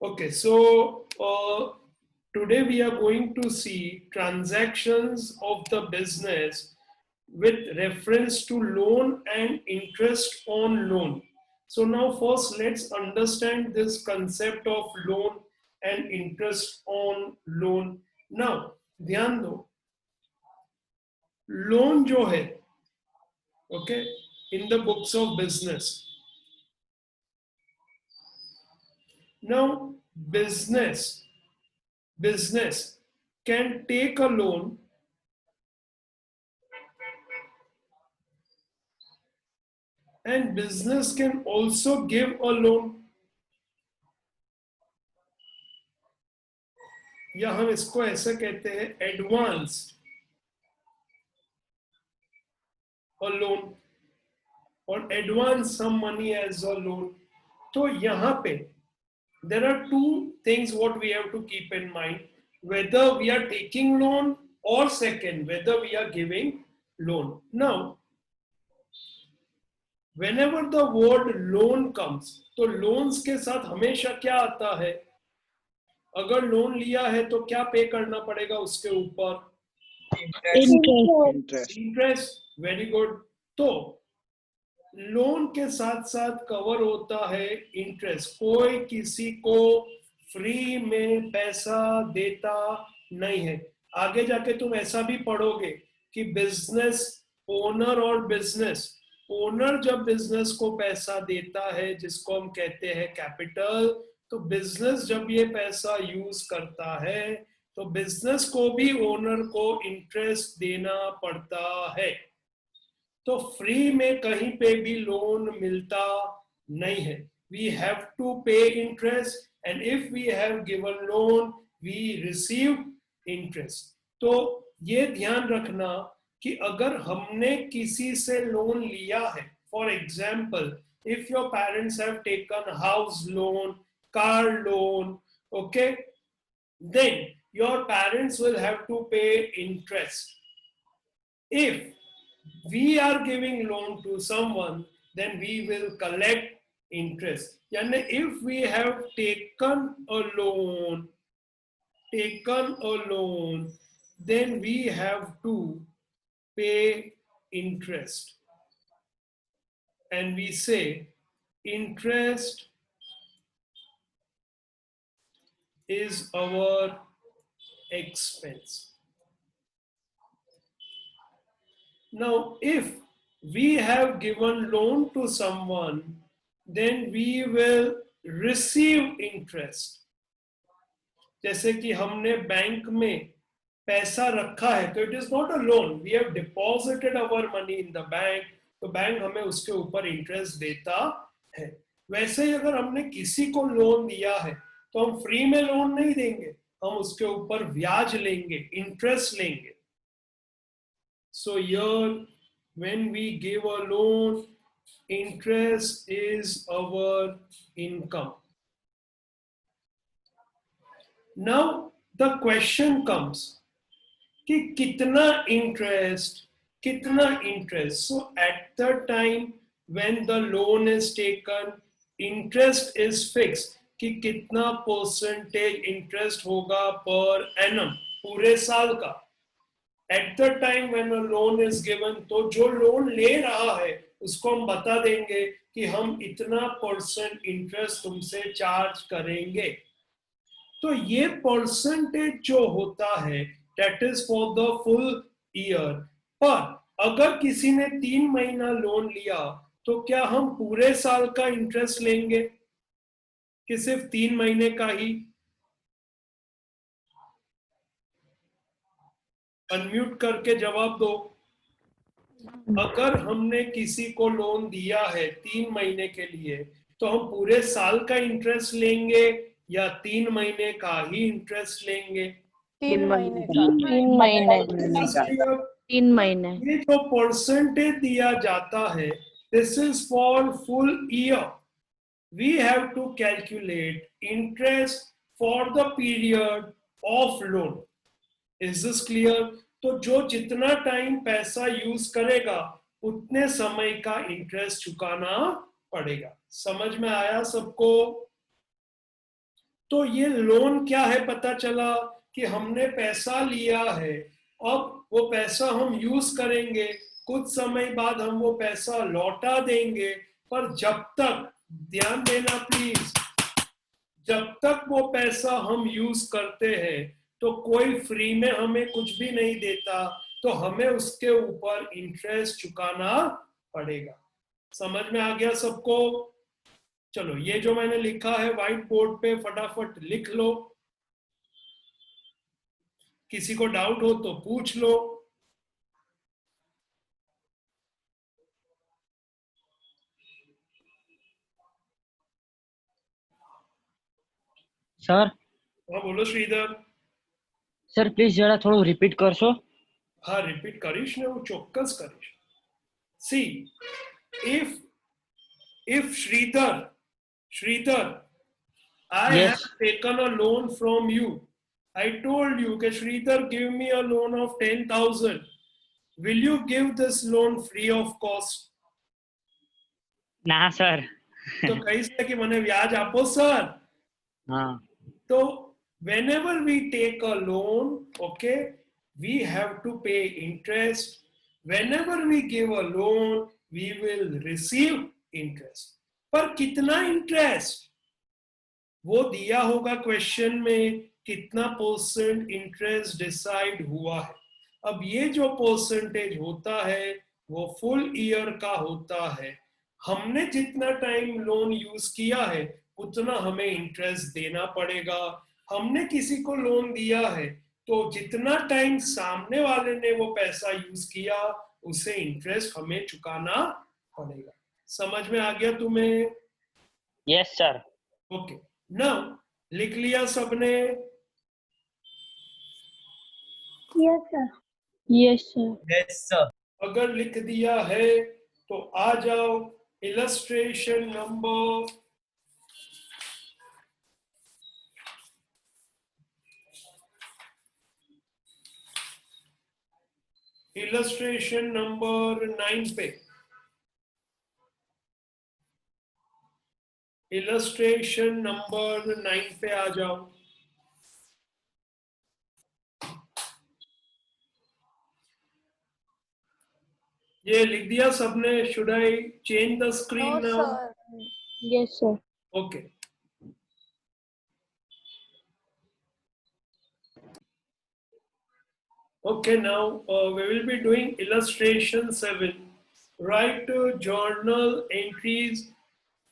Okay, so today we are going to see transactions of the business with reference to loan and interest on loan. So now first let's understand this concept of loan and interest on loan. Now ध्यान दो, loan जो है, okay, in the books of business. Now business can take a loan and business can also give a loan, या हम इसको ऐसे कहते हैं advance a loan or advance some money as a loan. तो यहाँ पे there are two things what we have to keep in mind, whether we are taking loan or second whether we are giving loan. Now whenever the word loan comes, तो loans के साथ हमेशा क्या आता है, अगर लोन लिया है तो क्या पे करना पड़ेगा उसके ऊपर, इंटरेस्ट. Very good. तो लोन के साथ साथ कवर होता है इंटरेस्ट. कोई किसी को फ्री में पैसा देता नहीं है. आगे जाके तुम ऐसा भी पढ़ोगे कि बिजनेस ओनर और बिजनेस ओनर जब बिजनेस को पैसा देता है जिसको हम कहते हैं कैपिटल, तो बिजनेस जब ये पैसा यूज करता है तो बिजनेस को भी ओनर को इंटरेस्ट देना पड़ता है. तो फ्री में कहीं पे भी लोन मिलता नहीं है. We have to pay interest and if we have given loan we receive interest. तो ये ध्यान रखना कि अगर हमने किसी से लोन लिया है, for example if your parents have taken house loan, car loan, okay, then your parents will have to pay interest. If we are giving loan to someone, then we will collect interest. Yani if we have taken a loan, then we have to pay interest. And we say interest is our expense. Now, if we have given loan to someone, then we will receive interest. जैसे कि हमने bank में पैसा रखा है तो it is not a loan, we have deposited our money in the bank, तो bank हमें उसके ऊपर इंटरेस्ट देता है. वैसे ही अगर हमने किसी को लोन दिया है तो हम फ्री में लोन नहीं देंगे, हम उसके ऊपर ब्याज लेंगे, इंटरेस्ट लेंगे. So here when we give a loan, interest is our income. Now the question comes कि कितना interest. So at the time when the loan is taken, interest is fixed कि कितना परसेंटेज इंटरेस्ट होगा per annum पूरे साल का. At the time when a loan is given, तो जो लोन ले रहा है उसको हम बता देंगे कि हम इतना परसेंट इंटरेस्ट तुमसे चार्ज करेंगे. तो ये परसेंटेज जो होता है that is for the full year. पर अगर किसी ने 3 महीना लोन लिया तो क्या हम पूरे साल का इंटरेस्ट लेंगे कि सिर्फ 3 महीने का ही? अनम्यूट करके जवाब दो. अगर हमने किसी को लोन दिया है 3 महीने के लिए तो हम पूरे साल का इंटरेस्ट लेंगे या 3 महीने का ही इंटरेस्ट लेंगे? 3 महीने ये जो परसेंटेज दिया जाता है this is for full year. We have to calculate interest for the period of loan. Is this clear? तो जो जितना टाइम पैसा यूज करेगा उतने समय का इंटरेस्ट चुकाना पड़ेगा. समझ में आया सबको? तो ये लोन क्या है, पता चला कि हमने पैसा लिया है, अब वो पैसा हम यूज करेंगे, कुछ समय बाद हम वो पैसा लौटा देंगे, पर जब तक, ध्यान देना प्लीज, जब तक वो पैसा हम यूज करते हैं तो कोई फ्री में हमें कुछ भी नहीं देता, तो हमें उसके ऊपर इंटरेस्ट चुकाना पड़ेगा। समझ में आ गया सबको? चलो, ये जो मैंने लिखा है व्हाइट बोर्ड पे फटाफट लिख लो, किसी को डाउट हो तो पूछ लो। સર हाँ बोलो श्रीधर। સર પ્લીઝ જરા થોડું રિપીટ કરશો. हाँ रिपीट करीश ने, वो ચોક્કસ करीश। सी, if Sridhar, I yes. have taken a loan from you. I told you that Sridhar, give me a loan of 10,000. Will you give this loan free of cost? ના sir. तो कहीશ कि મને વ્યાજ આપો સર. હા. So whenever we take a loan, okay, we have to pay interest. Whenever we give a loan, we will receive interest. पर कितना interest वो दिया होगा क्वेश्चन में, कितना परसेंट इंटरेस्ट डिसाइड हुआ है। अब ये जो परसेंटेज होता है वो फुल ईयर का होता है। हमने जितना टाइम लोन यूज किया है उतना हमें इंटरेस्ट देना पड़ेगा। हमने किसी को लोन दिया है तो जितना टाइम सामने वाले ने वो पैसा यूज किया उसे इंटरेस्ट हमें चुकाना पड़ेगा। समझ में आ गया तुम्हें? Yes sir. ओके, ना लिख लिया सबने? Yes, sir. Yes sir. Yes sir. अगर लिख दिया है तो आ जाओ इलस्ट्रेशन नंबर इलस्ट्रेशन नंबर 9 पे। इलस्ट्रेशन नंबर 9 पे आ जाओ। ये लिख दिया सबने? Should I change the screen No, now? sir. Yes sir. Okay, okay, now we will be doing illustration 7. Write journal entries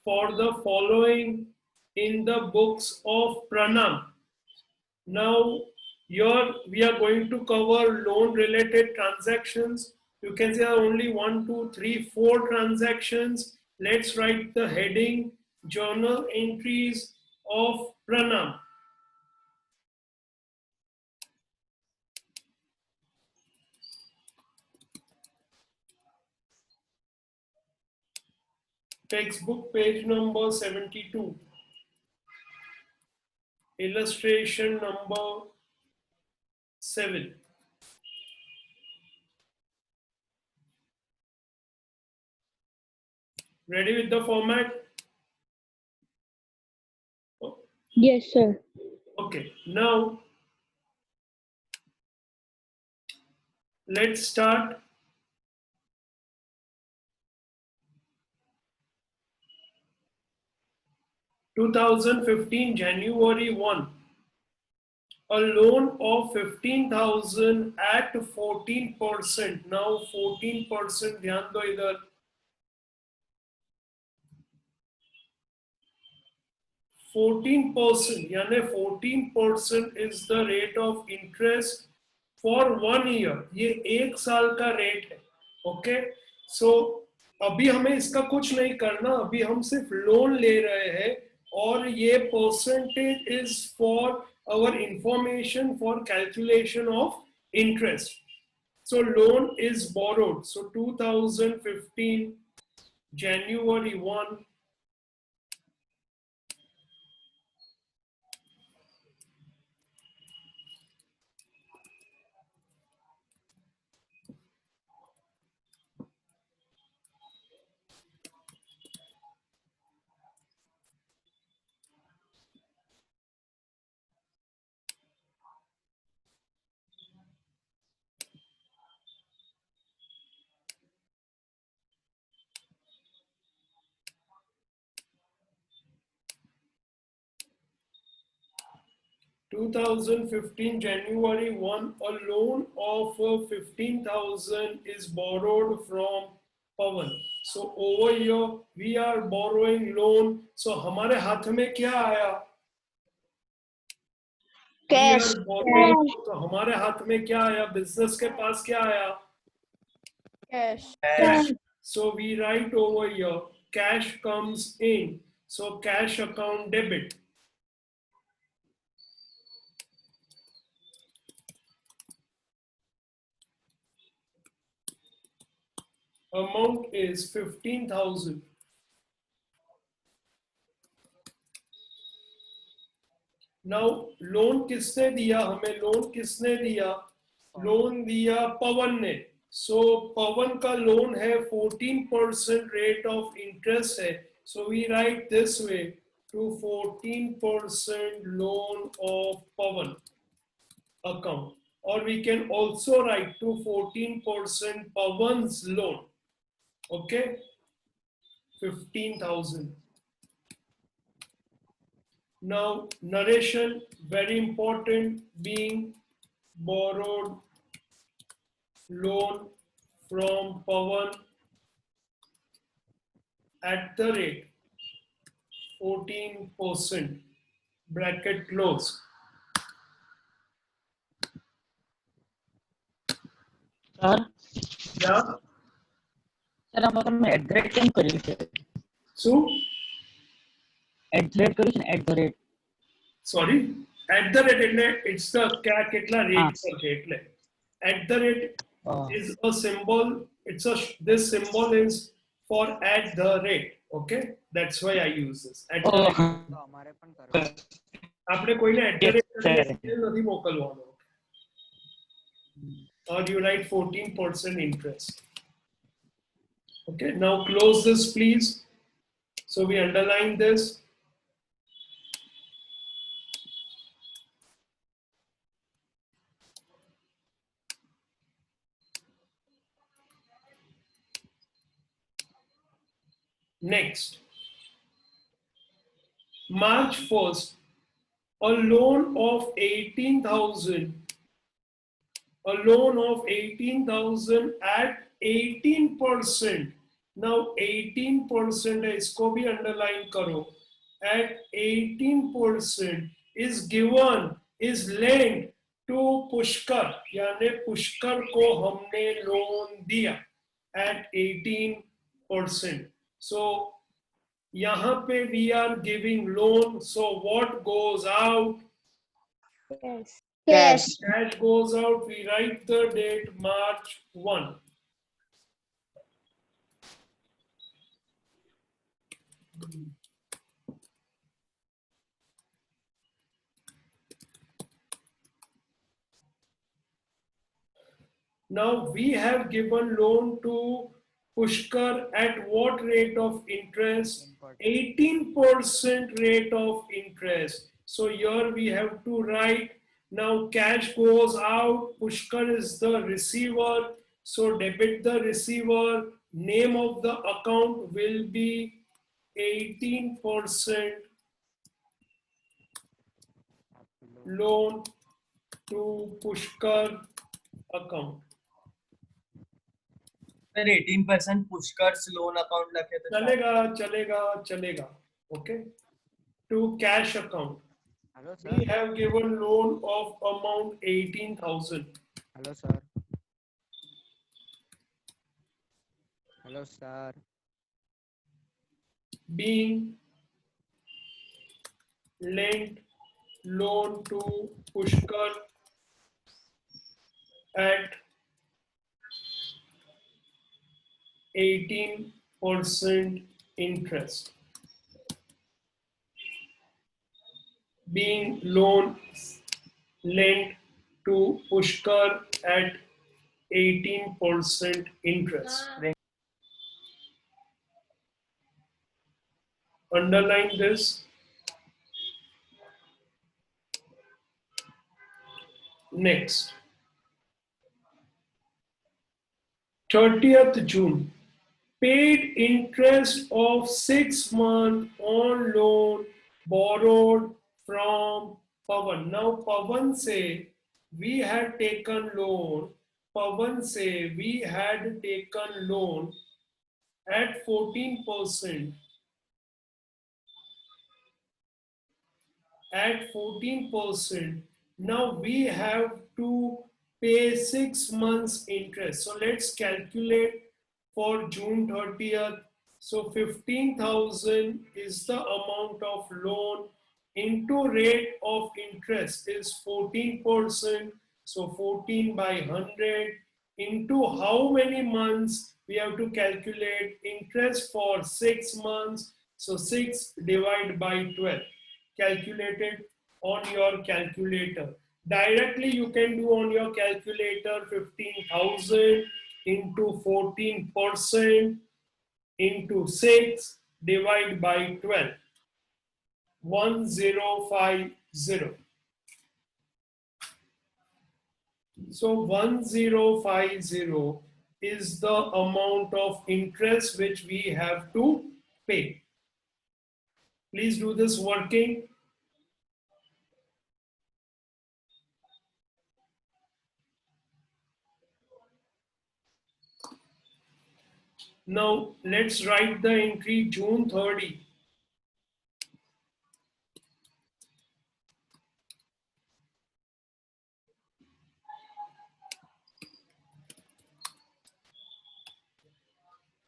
for the following in the books of Pranam. Now, here we are going to cover loan related transactions. You can see only 1, 2, 3, 4 transactions. Let's write the heading journal entries of Pranam. Textbook page number 72. Illustration number 7. Ready with the format? Yes sir. Okay, now let's start. (2015) January 1, a loan of 15,000 at 14%. Now 14%, ध्यान दो इधर, 14%, यानी 14% is the rate of interest for 1 year. ये 1 साल का rate है। Okay, सो अभी हमें इसका कुछ नहीं करना, अभी हम सिर्फ लोन ले रहे हैं और ये percentage is for our information for calculation of interest. So loan is borrowed. So 2015 January 1, 2015 January 1, a loan of 15,000 is borrowed from Pawan. So over here we are borrowing loan. So हमारे हाथ में क्या आया? Cash. We are borrowing. तो हमारे हाथ में क्या आया? बिजनेस के पास क्या आया? Cash. Cash. So we write over here, cash comes in. So cash account debit. Amount is 15,000. Now loan किसने दिया? हमें लोन किसने दिया? लोन दिया पवन ने. So पवन का लोन है 14% rate of interest है. So we write this way, to 14% loan of Pawan account, or we can also write to 14% Pawan's loan. Okay, 15,000. Now narration, very important, being borrowed loan from Pawan at the rate 14%, bracket close. Sir, Yeah. sir, અમે at કેમ કર્યું છે? So, at કર્યું છે ને at sorry, at the rate એટલે it's the क्या કેટલા rate પર છે એટલે at the rate is a symbol. It's a this symbol is for at the rate. Okay, that's why I use this at the rate. આપણે કોઈને at the rate કરીને નથી મોકલવાનો. Or you write 14% interest. Okay, now close this please. So we underline this. Next, March 1st, a loan of 18,000, a loan of 18,000 at 18%. Now 18% है, इसको भी underline करो. At 18% is given, is lent to Pushkar, यानी पुष्कर को हमने loan दिया at 18%. So यहाँ पे we are giving loan. So what goes out? Cash. Cash. Cash goes out. We write the date March 1. Now we have given loan to Pushkar at what rate of interest? 18% rate of interest. So here we have to write, now cash goes out, Pushkar is the receiver, so debit the receiver, name of the account will be 18% loan to Pushkar account. Sir 18% Pushkar's loan account लगे तो चलेगा. Okay, to cash account. Hello sir. We have given loan of amount 18,000. Hello sir. Hello sir. Being lent loan to Pushkar at 18% interest. Being loan lent to Pushkar at 18% interest. Underline this. Next, 30th June, paid interest of 6 months on loan borrowed from Pawan. Pawan. Now Pawan say we had taken loan. Pawan say we had taken loan at 14%. At 14%. Now we have to pay 6 months interest. So let's calculate for June 30th. So 15,000 is the amount of loan into rate of interest is 14%. So 14 by 100 into how many months we have to calculate interest for 6 months. So 6 divided by 12. Calculated on your calculator. Directly you can do on your calculator 15,000 into 14% into 6 divided by 12. 1050. So 1050 is the amount of interest which we have to pay. Please do this working. Now let's write the entry June 30.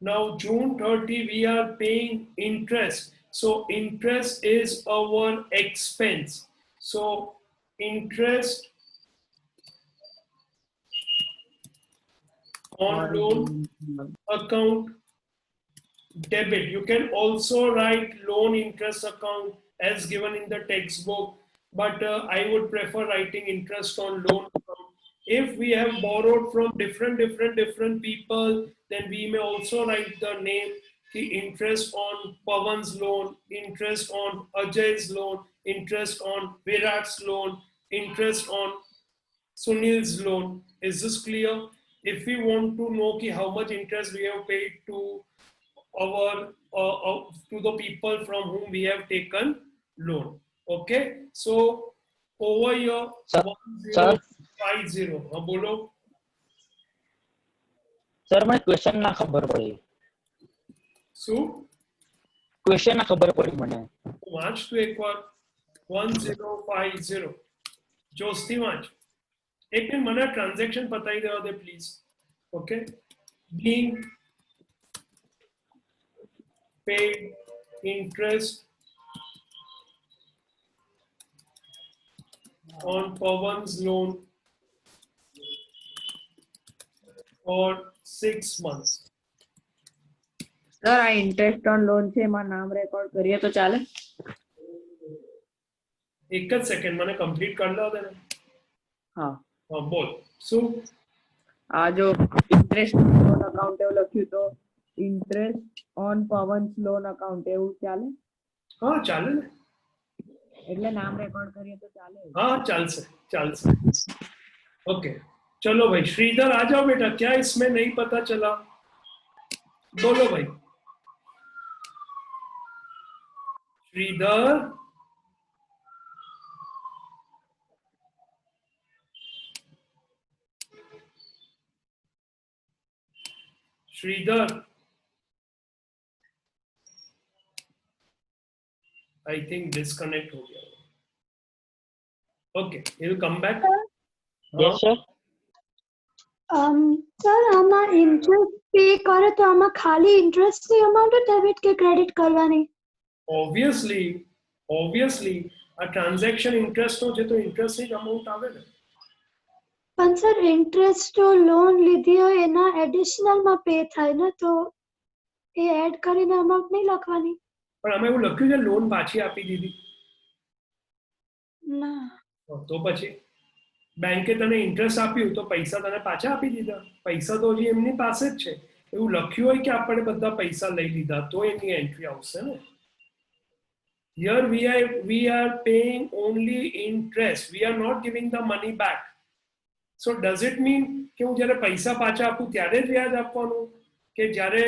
Now June 30 we are paying interest. So interest is our expense. So interest on loan account debit. You can also write loan interest account as given in the textbook, but I would prefer writing interest on loan account. If we have borrowed from different people, then we may also write the name, the interest on Pawan's loan, interest on Ajay's loan, interest on Virat's loan, interest on Sunil's loan. Is this clear? If we want to know how much interest we have paid to our to the people from whom we have taken loan. Okay, so over here Sir, 1050. हाँ बोलो. Sir મને question ના ખબર પડી. શું question ના ખબર પડી મને. વાંચ તું એકવાર 1050 જોસ્તી વાંચ. એક મિનિટ મને ટ્રાન્ઝેક્શન બતાવી દેવા દે please. Okay, being paid interest on Pawan's loan for 6 months. Sir આ ઇન્ટરેસ્ટ ઓન લોન છે એમાં નામ રેકોર્ડ કરીએ તો ચાલે? એક જ સેકન્ડ મને કમ્પ્લીટ કરી લો દે. હા હા બોલ શું. આ જો ઇન્ટરેસ્ટ લોન અકાઉન્ટ એવું લખ્યું તો ઇન્ટરેસ્ટ ઓન પવન્સ લોન અકાઉન્ટ એવું ચાલે? હા ચાલે ને. એટલે નામ રેકોર્ડ કરીએ તો ચાલે? हाँ चालसे चालसे. ओके चलो भाई श्रीधर आ जाओ बेटा. क्या इसमें नहीं पता चला? बोलो भाई Shridhar. Shridhar I think disconnect हो गया. Okay, he'll come back. Yes sir. Sir આમાં ઇન્ટરેસ્ટ પે કરે તો આમાં ખાલી ઇન્ટરેસ્ટ ની અમાઉન્ટ ડેબિટ કે ક્રેડિટ કરવાની? Obviously a transaction interest हो तो interest ની amount આવે ને. પણ સર ઇન્ટરેસ્ટ જો લોન લીધી હોય એના એડિશનલ માં પે થાય ને તો એ એડ કરીને અમાઉન્ટ નહીં લખવાની? પણ અમે એવું લખ્યું છે લોન પાછી આપી દીધી. ના. તો પછી બેંકે તને ઇન્ટરેસ્ટ આપ્યું તો પૈસા તને પાછા આપી દીધા. પૈસા તો હજી એમની પાસે જ છે. એવું લખ્યું હોય કે આપણે બધા પૈસા લઈ લીધા તો એની એન્ટ્રી આવશે ને. Here we are paying only interest. We are not giving the money back. So does it mean કે હું જ્યારે પૈસા પાછા આપું ત્યારે જ વ્યાજ આપવાનું કે જ્યારે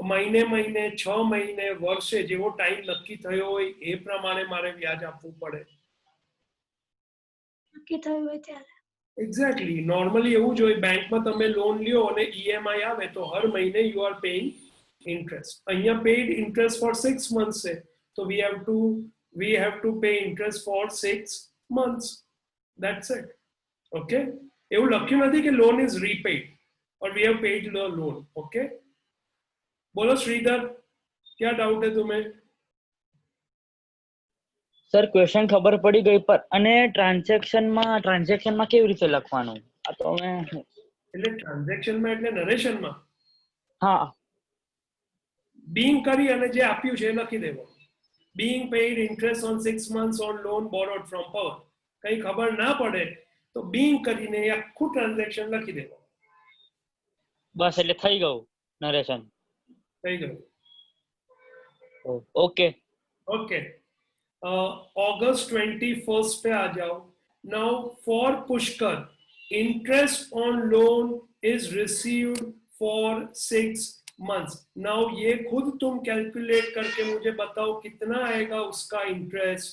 મહિને 6 મહિને વર્ષે જેવો ટાઈમ નક્કી થયો હોય એ પ્રમાણે મારે વ્યાજ આપવું પડે? નક્કી થયું હોય ત્યારે એક્ઝેક્ટલી નોર્મલી એવું જ હોય બેંકમાં તમે લોન લ્યો અને ઈએમઆઈ આવે તો હર મહિને યુ આર પેઇંગ ઇન્ટરેસ્ટ. અહીંયા પેઇડ ઇન્ટરેસ્ટ ફોર 6 months છે તો we have to pay interest for 6 months. That's it. Okay, એવું લખ્યું નથી કે loan is repaid or we have paid the loan. Okay, બોલો શ્રીધર, क्या डाउट है तुम्हें? સર ક્વેશ્ચન ખબર પડી ગઈ પર અને ટ્રાન્ઝેક્શનમાં કેવી રીતે લખવાનું? આ તો અમે એટલે ટ્રાન્ઝેક્શનમાં એટલે નરેશનમાં હા બીંગ કરી અને જે આપ્યું છે એ લખી દેવાનું. Being paid interest on 6 months on loan borrowed from પવન. કઈ ખબર ના પડે તો બીંગ કરીને એ આખું ટ્રાન્ઝેક્શન લખી દેવાનું. બસ એટલે થઈ ગયું નરેશન. થઈ ગયું. ઓકે ओके, अगस्त 21 पे आ जाओ. Now for Pushkar interest on loan is received for 6 months. Now ये खुद तुम कैलकुलेट करके मुझे बताओ कितना आएगा उसका इंटरेस्ट.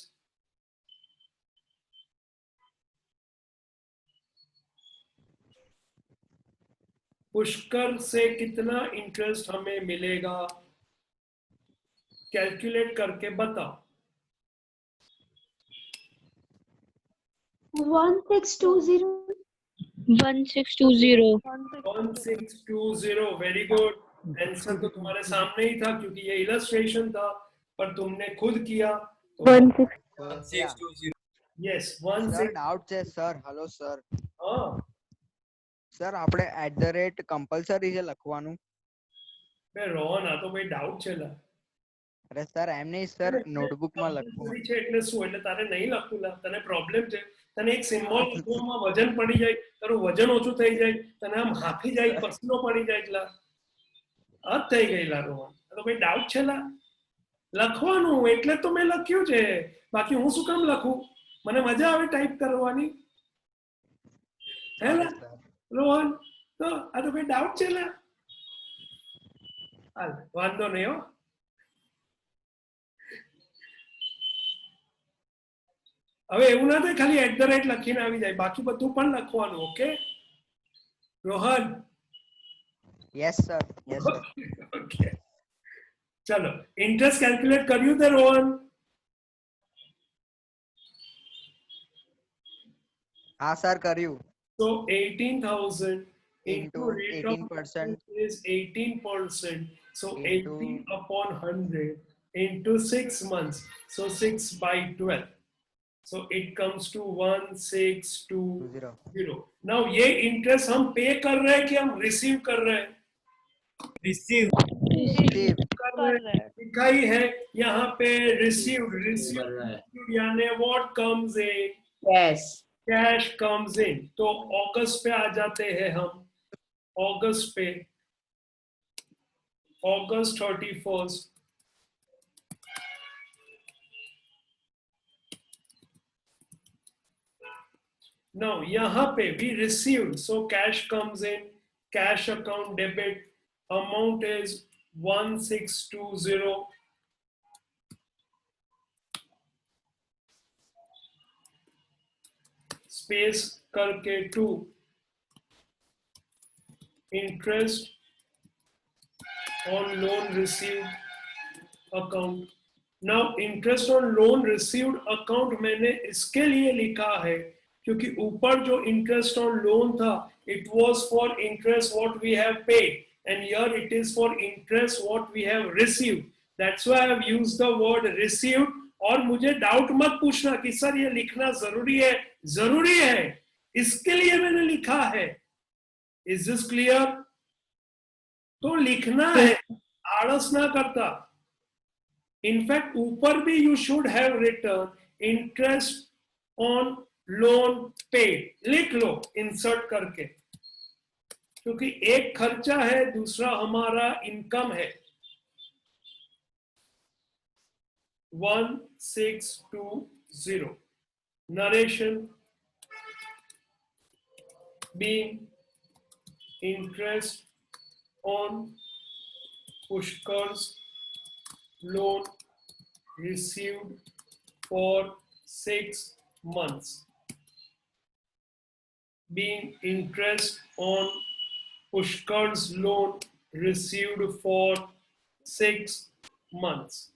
पुष्कर से कितना इंटरेस्ट हमें मिलेगा, कैलकुलेट करके बताओ. 1620 1620 1620. Very good. आंसर तो तुम्हारे सामने ही था क्योंकि ये इलस्ट्रेशन था पर तुमने खुद किया तो 1620. Yes sir 16. ડાઉટ છે સર. Hello sir. हाँ સર આપણે @ કમ્પલસરી છે લખવાનું? बे रोहन आ तो भाई डाउट છે લા. અરે સર એમ નહીં સર, નોટબુકમાં લખવું. Compulsory છે એટલે શું, એટલે તારે નહીં લખવું લા, તને પ્રોબ્લેમ છે. તને એક સિમ્બોલ લખવામાં વજન પડી જાય, તારું વજન ઓછું થઈ જાય, તને આમ હાફી જાય, પસીનો પડી જાય એટલા આ જ થઈ ગયેલા રોહન. આ તો ભાઈ ડાઉટ છે લા. લખવાનું એટલે તો મેં લખ્યું છે, બાકી હું શું કામ લખું? મને મજા આવે ટાઈપ કરવાની હે લા રોહન. તો આ તો ભાઈ ડાઉટ છે લા. હાલ વાંધો નહીં હો. હવે એવું ના થાય ખાલી @ લખીને આવી જાય, બાકી બધું પણ લખવાનું. Okay Rohan? Yes sir. Yes sir. Okay ચલો, ઇન્ટરેસ્ટ કેલ્ક્યુલેટ કર્યું તે રોહન? હા સર કર્યું. So 18,000 into Into rate of 18% is 18%. So Into 18 upon 100 into 6 months. So 6 by 12. So it comes to 1620. 20. Now ये इंटरेस्ट हम पे कर रहे हैं कि हम रिसीव कर रहे हैं? Receive. Receive. कर रहे हैं. लिखा ही है यहाँ पे रिसीव्ड यानी what comes in? Yes. Cash comes in. तो अगस्त पे आ जाते हैं हम. अगस्त पे, अगस्त 31. Now यहाँ पे we received, so cash comes in, cash account debit, amount is 1620. Space करके 2. Interest on loan received account. Now interest on loan received account मैंने इसके लिए लिखा है क्योंकि ऊपर जो इंटरेस्ट ऑन लोन था it was for interest what we have paid and here it is for interest what we have received. That's why I have used the word received. और मुझे डाउट मत पूछना कि सर ये लिखना जरूरी है. जरूरी है, इसके लिए मैंने लिखा है. Is this clear? तो लिखना है, आलस ना करता. इनफैक्ट ऊपर भी you should have written interest on loan paid. लिख लो इंसर्ट करके, क्योंकि एक खर्चा है, दूसरा हमारा इनकम है. 1620. Narration being interest on Pushkar's loan received for 6 months. being interest on Pushkar's loan received for 6 months.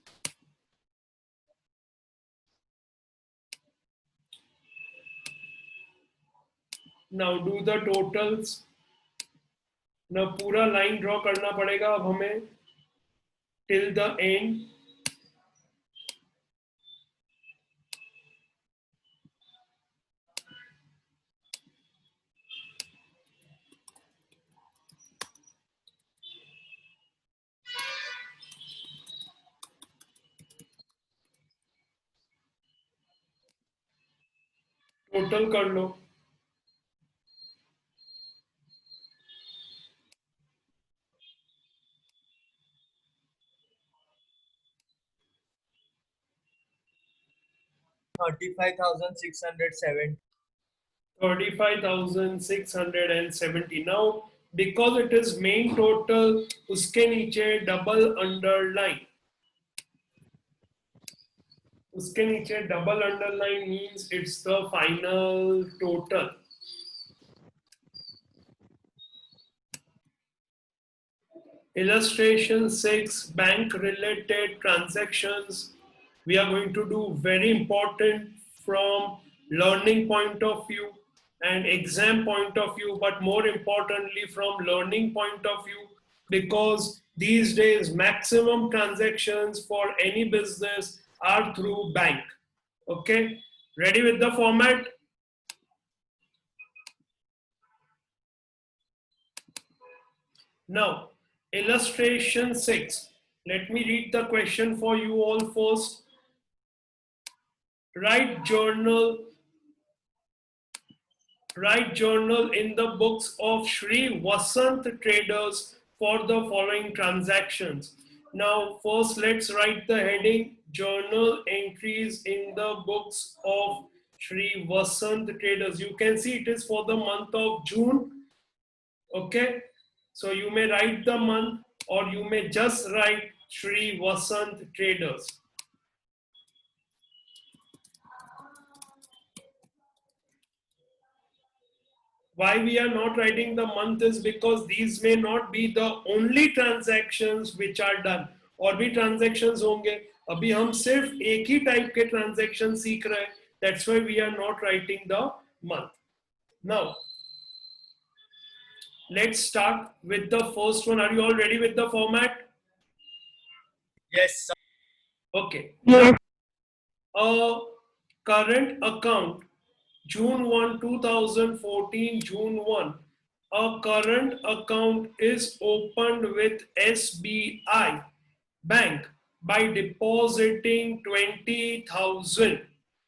Now do the totals. Now पूरा line draw करना पड़ेगा अब हमें till the end. टोटल कर लो. $35,670. 35,670. Now because it is main total, उसके नीचे double underline. उसके नीचे double underline means it's the final total. Illustration 6, bank related transactions. We are going to do very important from learning point of view and exam point of view, but more importantly from learning point of view, because these days maximum transactions for any business are through bank. Okay, ready with the format? Now, illustration 6. Let me read the question for you all first. Write journal in the books of Shri Vasant Traders for the following transactions. Now, first let's write the heading, journal entries in the books of Shri Vasant Traders. You can see it is for the month of June. Okay, so you may write the month or you may just write Shri Vasant Traders. Why we are not writing the month is because these may not be the only transactions which are done. और भी transactions होंगे. अभी हम सिर्फ एक ही type के transaction सीख रहे हैं. That's why we are not writing the month. Now, let's start with the first one. Are you all ready with the format? Yes, sir. Okay. Yes. A current account, June 1, 2014, June 1. A current account is opened with SBI Bank by depositing 20,000.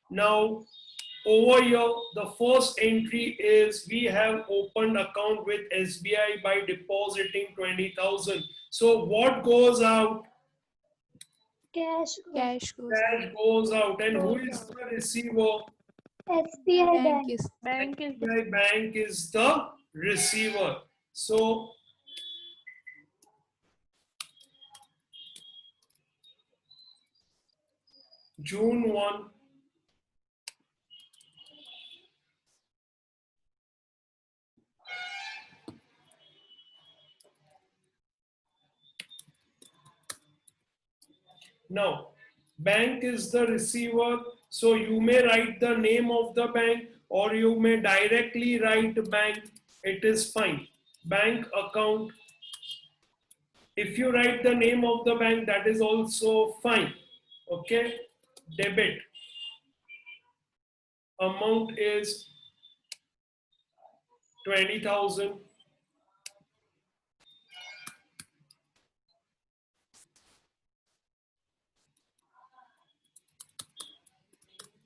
Now, over here, the first entry is we have opened account with SBI by depositing 20,000. So what goes out? Cash. Cash goes. Cash goes out. And who is the receiver? SBI Bank Bank. is SBI Bank is the receiver. So June 1, now bank is the receiver, so you may write the name of the bank or you may directly write bank. It is fine. Bank account. If you write the name of the bank, that is also fine. Okay, debit amount is 20,000.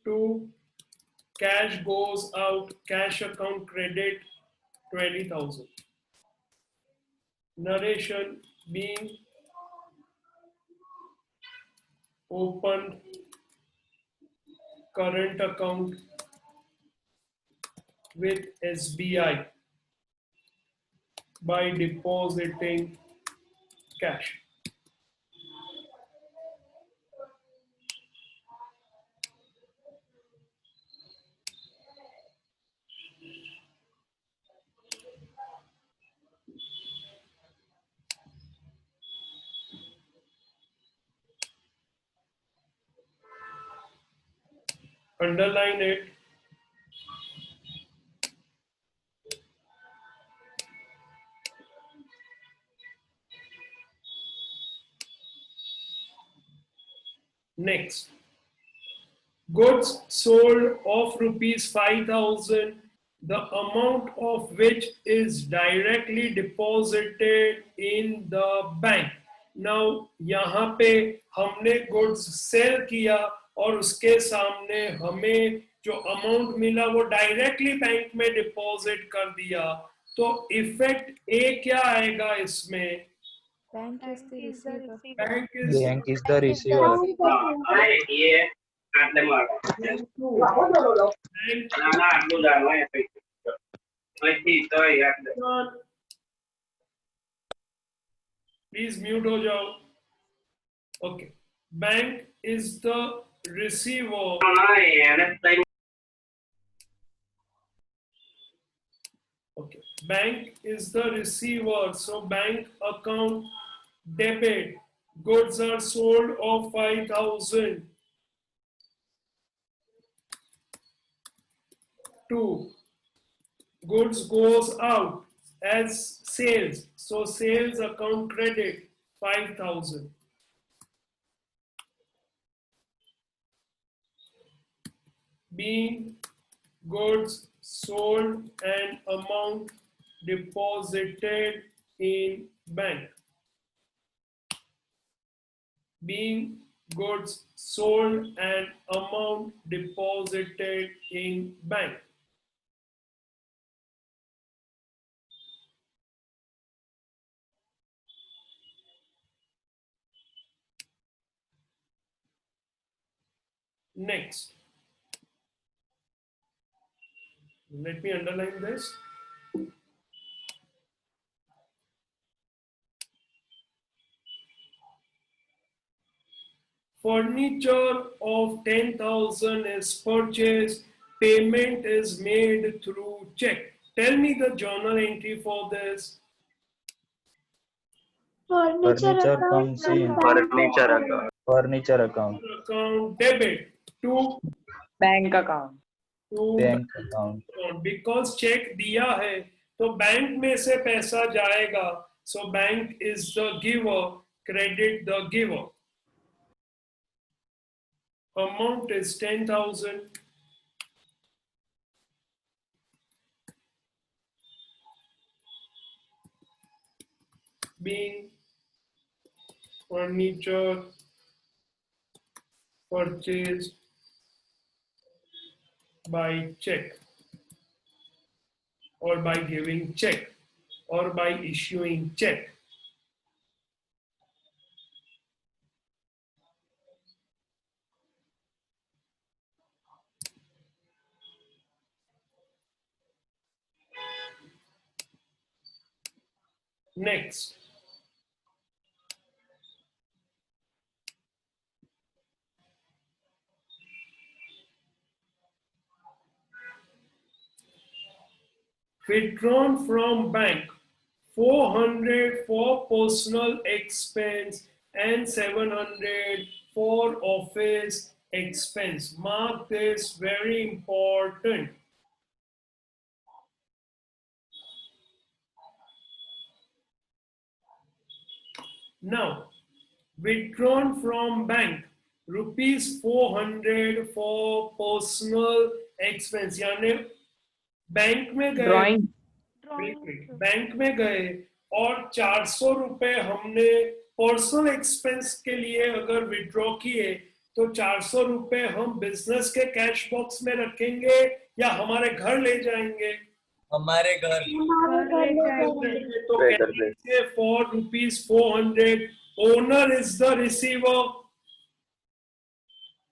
To cash goes out, cash account credit 20,000. Narration being opened current account with SBI by depositing cash. underline it. Next, goods sold of rupees 5,000, the amount of which is directly deposited in the bank. Now यहाँ पे हमने goods sell किया और उसके सामने हमें जो amount मिला वो डायरेक्टली बैंक में डिपॉजिट कर दिया, तो इफेक्ट ए क्या आएगा इसमें? Bank is the receiver. Bank Bank is the receiver. Please mute हो जाओ. Okay, bank is the receiver. Okay, bank is the receiver, so bank account debit, goods are sold of 5,000. 2, goods goes out as sales, so sales account credit 5,000. Being goods sold and amount deposited in bank. Being goods sold and amount deposited in bank. Next, let me underline this. Furniture of 10,000 is purchased, payment is made through check. Tell me the journal entry for this. Furniture comes in. Furniture account. Furniture account. Account debit to Bank account. Bank account. because check दिया है तो bank में से पैसा जाएगा, so bank is the giver, credit the giver. Amount is 10,000. Being furniture purchased by check or by giving check or by issuing check. Next, withdrawn from bank 400 for personal expense and 700 for office expense. Mark this, very important. Now, withdrawn from bank rupees 400 for personal expense, यानी bank में गए, Drawing. Bank में गए और 400 रुपए हमने personal expense के लिए अगर विड्रॉ किए तो 400 रुपए हम बिजनेस के कैश बॉक्स में रखेंगे या हमारे घर ले जाएंगे? हमारे घर तो कहेंगे for rupees 400, owner is the receiver.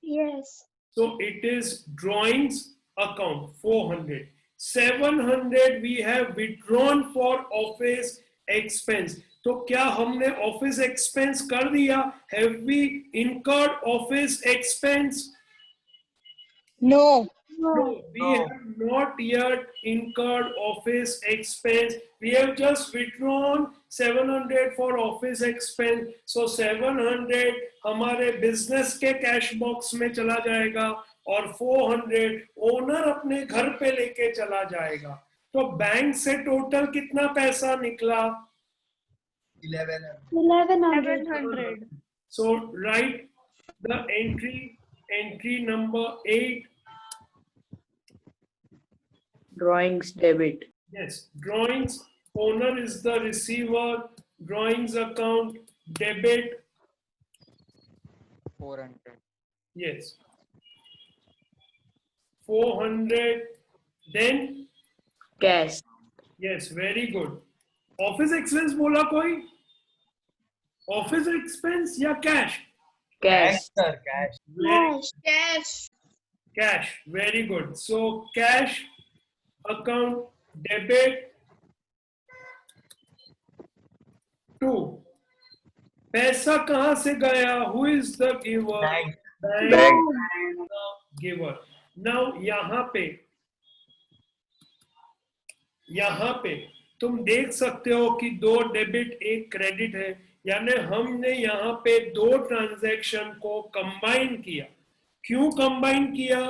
Yes. So it is drawings account 400. 700 we have withdrawn for office expense. तो क्या हमने ऑफिस एक्सपेंस कर दिया? Have we incurred office expense? No. No, we have not yet incurred office expense. We have just withdrawn 700 for office expense. So 700 हमारे business के cash box में चला जाएगा और 400 ओनर अपने घर पे लेके चला जाएगा, तो बैंक से टोटल कितना पैसा निकला? 1100. 700. So write the entry number 8. Drawings debit. Yes, drawings, owner is the receiver, drawings account, debit, 400. yes. 400, then, Cash. yes, very good. Office expense बोला कोई? Office expense या cash? Cash. sir, cash. Cash. Cash. Cash, very good. So cash account, debit, 2. पैसा कहां से गया? Who is the giver? Bank. Bank. The giver. Now यहाँ पे तुम देख सकते हो कि 2 डेबिट 1 क्रेडिट है, यानी हमने यहाँ पे 2 ट्रांजैक्शन को कंबाइन किया। क्यों कंबाइन किया?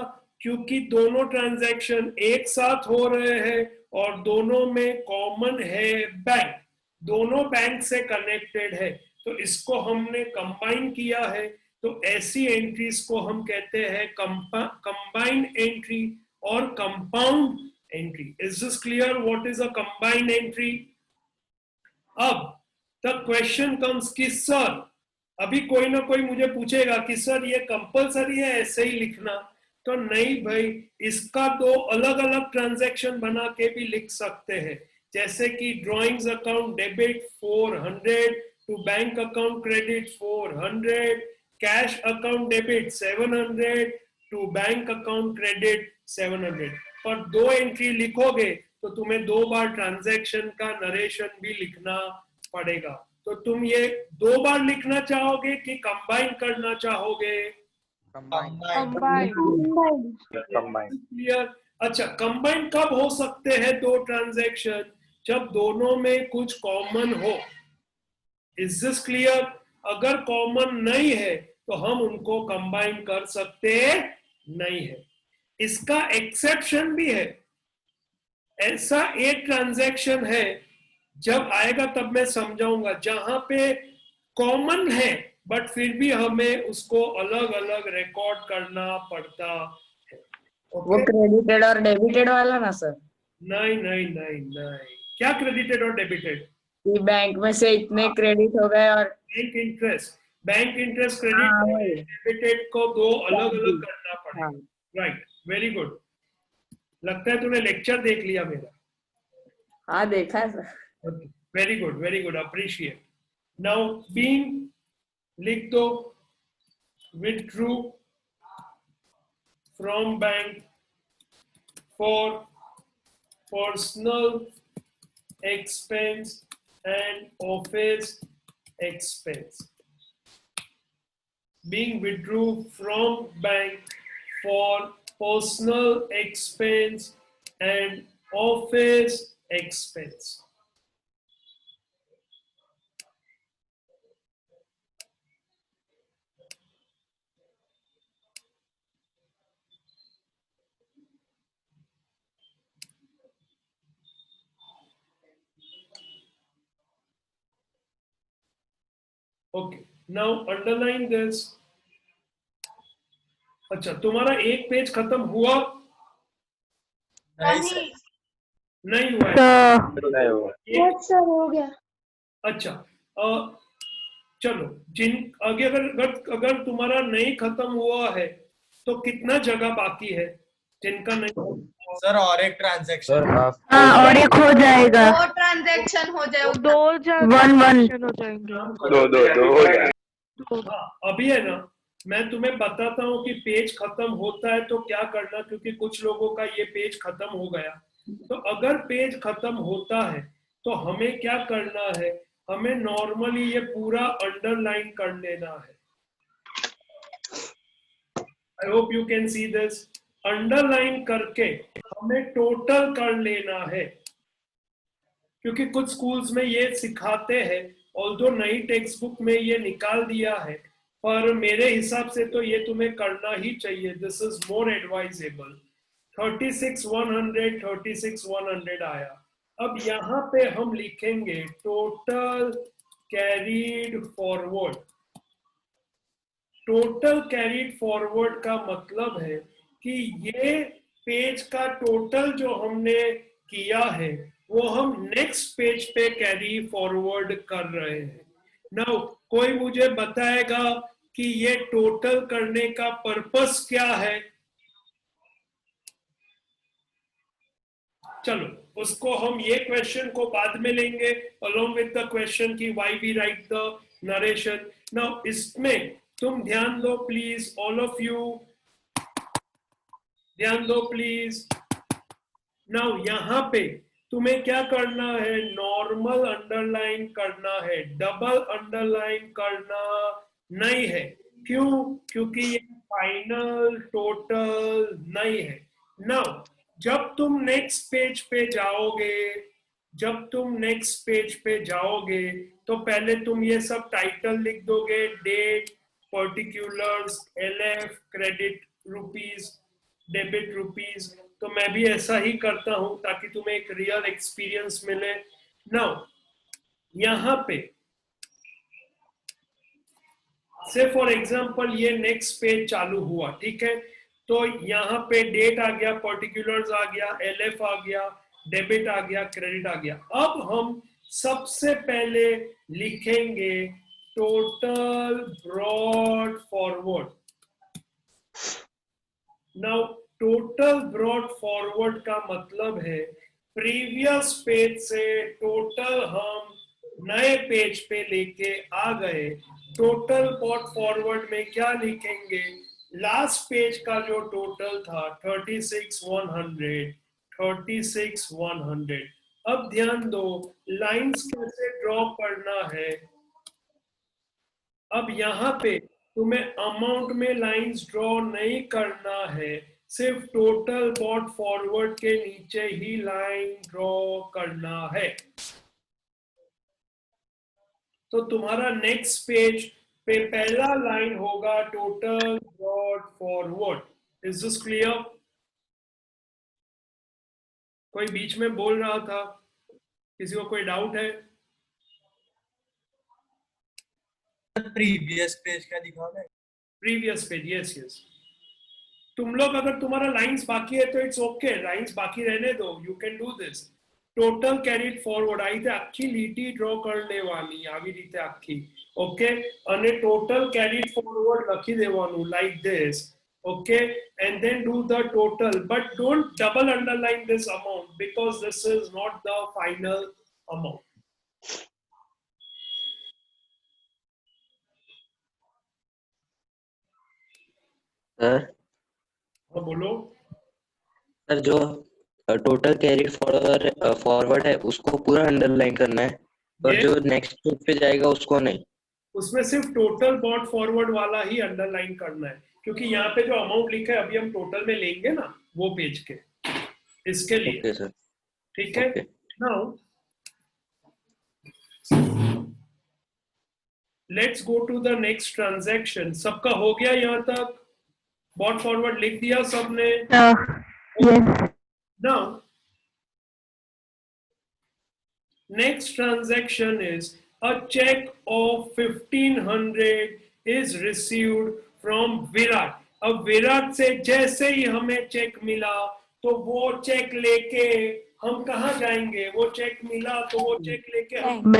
क्योंकि दोनों ट्रांजैक्शन एक साथ हो रहे हैं और दोनों में कॉमन है बैंक, दोनों बैंक से कनेक्टेड है, तो इसको हमने कंबाइन किया है। तो ऐसी एंट्रीज को हम कहते हैं कंबाइंड एंट्री और compound entry. Is this clear what is a combined entry? अब द क्वेश्चन कम्स कि सर, अभी कोई ना कोई मुझे पूछेगा कि सर ये कंपलसरी है ऐसे ही लिखना? तो नहीं भाई, इसका 2 अलग अलग ट्रांजैक्शन बना के भी लिख सकते हैं, जैसे कि drawings account debit 400 to bank account credit 400, cash account debit 700 to bank account credit 700। पर 2 एंट्री लिखोगे तो तुम्हें 2 बार ट्रांजैक्शन का नरेशन भी लिखना पड़ेगा। तो तुम ये 2 बार लिखना चाहोगे कि कंबाइन करना चाहोगे? Combine. क्लियर? अच्छा, कंबाइन कब हो सकते हैं 2 ट्रांजैक्शन? जब दोनों में कुछ कॉमन हो। Is this clear? अगर कॉमन नहीं है तो हम उनको कंबाइन कर सकते नहीं है। इसका एक्सेप्शन भी है। ऐसा एक ट्रांजैक्शन है, जब आएगा तब मैं समझाऊंगा, जहां पे कॉमन है बट फिर भी हमें उसको अलग अलग रिकॉर्ड करना पड़ता है। वो क्रेडिटेड और डेबिटेड वाला ना सर? नहीं नहीं नहीं नहीं, क्या क्रेडिटेड और डेबिटेड? कि बैंक में से इतने क्रेडिट हो गए और बैंक इंटरेस्ट हाँ, क्रेडिट वही। डेबिटेड को 2 अलग अलग करना पड़ेगा। हाँ। Right, very good. लगता है तूने लेक्चर देख लिया मेरा। हाँ देखा है sir. Very good, appreciate. Now being, लिख दो withdrew from bank for personal expense and office expense. Being withdrew from bank for personal expense and office expense. Okay, now underline this. अच्छा, तुम्हारा एक पेज खत्म हुआ? नहीं हुआ है? Yes sir, हो गया। अच्छा, चलो, आगे अगर तुम्हारा नहीं खत्म हुआ है तो कितना जगह बाकी है जिनका नहीं? सर और एक ट्रांजैक्शन। सर हाफ हाँ और एक हो जाएगा। 2 ट्रांजैक्शन हो जाए। 2 transaction हो जाएंगे। दो हो जाए। हाँ, अभी है ना, मैं तुम्हें बताता हूँ कि पेज खत्म होता है तो क्या करना, क्योंकि कुछ लोगों का ये पेज खत्म हो गया। तो अगर पेज खत्म होता है तो हमें क्या करना है? हमें नॉर्मली ये पूरा अंडरलाइन कर लेना है। I hope you can see this. Underline करके हमें टोटल कर लेना है, क्योंकि कुछ स्कूल्स में ये सिखाते हैं, ऑल्दो नई टेक्स्ट बुक में ये निकाल दिया है पर मेरे हिसाब से तो ये तुम्हें करना ही चाहिए. This is more advisable. 36,100 आया. अब यहाँ पे हम लिखेंगे total carried forward. Total carried forward का मतलब है कि ये पेज का टोटल जो हमने किया है वो हम नेक्स्ट पेज पे कैरी फॉरवर्ड कर रहे हैं. नाउ कोई मुझे बताएगा कि ये टोटल करने का पर्पस क्या है? चलो उसको हम ये क्वेश्चन को बाद में लेंगे along with the question कि why we write the narration. Now इसमें तुम ध्यान दो प्लीज, all of you ध्यान दो प्लीज. नाउ यहाँ पे तुम्हें क्या करना है? नॉर्मल अंडरलाइन करना है, डबल अंडरलाइन करना नहीं है. क्यों? क्योंकि ये फाइनल टोटल नहीं है. नाउ जब तुम नेक्स्ट पेज पे जाओगे तो पहले तुम ये सब टाइटल लिख दोगे, date, particulars, LF, credit rupees, debit rupees. तो मैं भी ऐसा ही करता हूं ताकि तुम्हें एक रियल एक्सपीरियंस मिले. नाउ यहाँ पे से फॉर एग्जांपल ये नेक्स्ट पेज चालू हुआ, ठीक है. तो यहाँ पे डेट आ गया, पर्टिकुलर्स आ गया, LF आ गया, डेबिट आ गया, क्रेडिट आ गया. अब हम सबसे पहले लिखेंगे total brought forward. Now total brought forward का मतलब है प्रीवियस पेज से टोटल हम नए पेज पे लेके आ गए. टोटल ब्रॉड फॉरवर्ड में क्या लिखेंगे? लास्ट पेज का जो टोटल था 36,100. अब ध्यान दो लाइंस कैसे ड्रॉ करना है. अब यहाँ पे तुम्हें अमाउंट में लाइंस ड्रॉ नहीं करना है, सिर्फ टोटल ब्रॉड फॉरवर्ड के नीचे ही लाइन ड्रॉ करना है. तो तुम्हारा नेक्स्ट पेज पे पहला लाइन होगा total brought forward. Is this clear? कोई बीच में बोल रहा था? किसी को कोई डाउट है? प्रीवियस पेज का दिखाना है. Previous page, yes yes. तुम लोग अगर तुम्हारा लाइंस बाकी है तो इट्स ओके, लाइंस बाकी रहने दो, you can do this. Total carried forward આ રીતે આખી લીટી ડ્રો કરી લેવાની, આવી રીતે આખી, ઓકે. અને ટોટલ કેરીડ ફોરવર્ડ લખી દેવાનું like this, okay. And then do the total, but don't double underline this amount because this is not the final amount. Sir हाँ बोलो. सर जो टोटल कैरीड फॉरवर्ड है उसको पूरा अंडरलाइन करना है और Yes. जो नेक्स्ट पेज पे जाएगा उसको नहीं. उसमें सिर्फ टोटल ब्रॉड फॉरवर्ड वाला ही अंडरलाइन करना है, क्योंकि यहाँ पे जो अमाउंट लिखा है अभी हम टोटल में लेंगे ना वो पेज के, इसके लिए. Okay sir. ठीक है. Okay. Now let's go to the next transaction. सबका हो गया यहाँ तक? ब्रॉड फॉरवर्ड लिख दिया सबने? Now next transaction is a check of 1,500 is received from Virat. अब विराट से जैसे ही हमें चेक मिला तो वो चेक लेके हम कहाँ जाएंगे? वो चेक मिला तो वो चेक लेके हम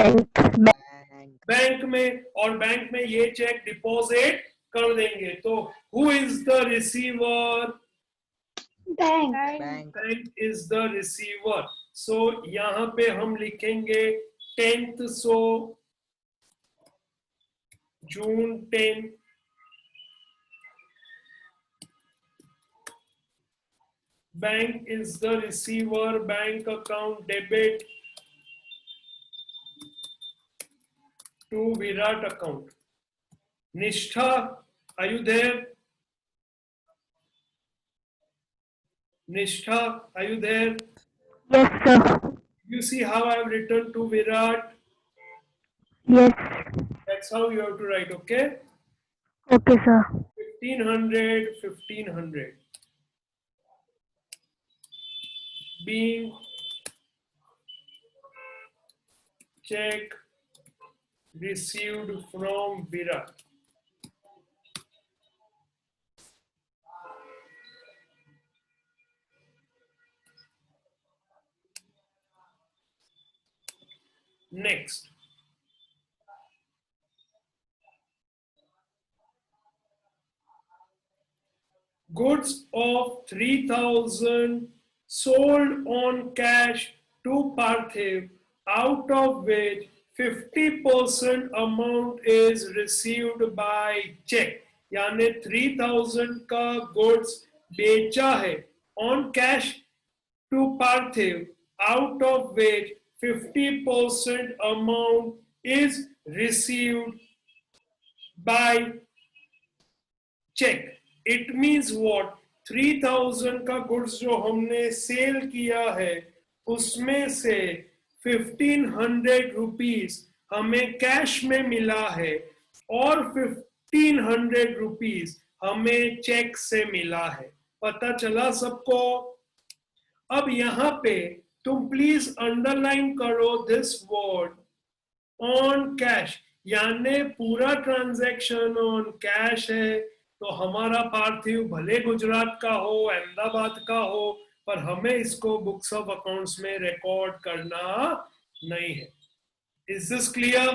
बैंक में, और बैंक में ये चेक डिपॉजिट कर देंगे. तो who is the receiver? Bank. Bank is the receiver. So यहाँ पे हम लिखेंगे 10th, so June 10. Bank is the receiver. Bank account debit to Virat account. Nishtha, are you there? Nishtha, are you there? Yes, sir. You see how I have written to Virat? Yes. That's how you have to write, okay? Okay, sir. 1500, 1500. Being check received from Virat. Next, goods of 3000 sold on cash to Parthiv, out of which 50% amount is received by check. यानी 3000 का goods बेचा है on cash to Parthiv, out of which 50% amount is received by check. It means what? 3000 का goods जो हमने cell किया है उसमें से 1500 रुपीस हमें कैश में मिला है और 1500 रुपीस हमें चेक से मिला है. पता चला सबको? अब यहां पे तुम प्लीज अंडरलाइन करो दिस वर्ड ऑन कैश, यानी पूरा ट्रांजैक्शन ऑन कैश है. तो हमारा पार्थिव भले गुजरात का हो, अहमदाबाद का हो, पर हमें इसको बुक्स ऑफ अकाउंट्स में रिकॉर्ड करना नहीं है. Is this clear?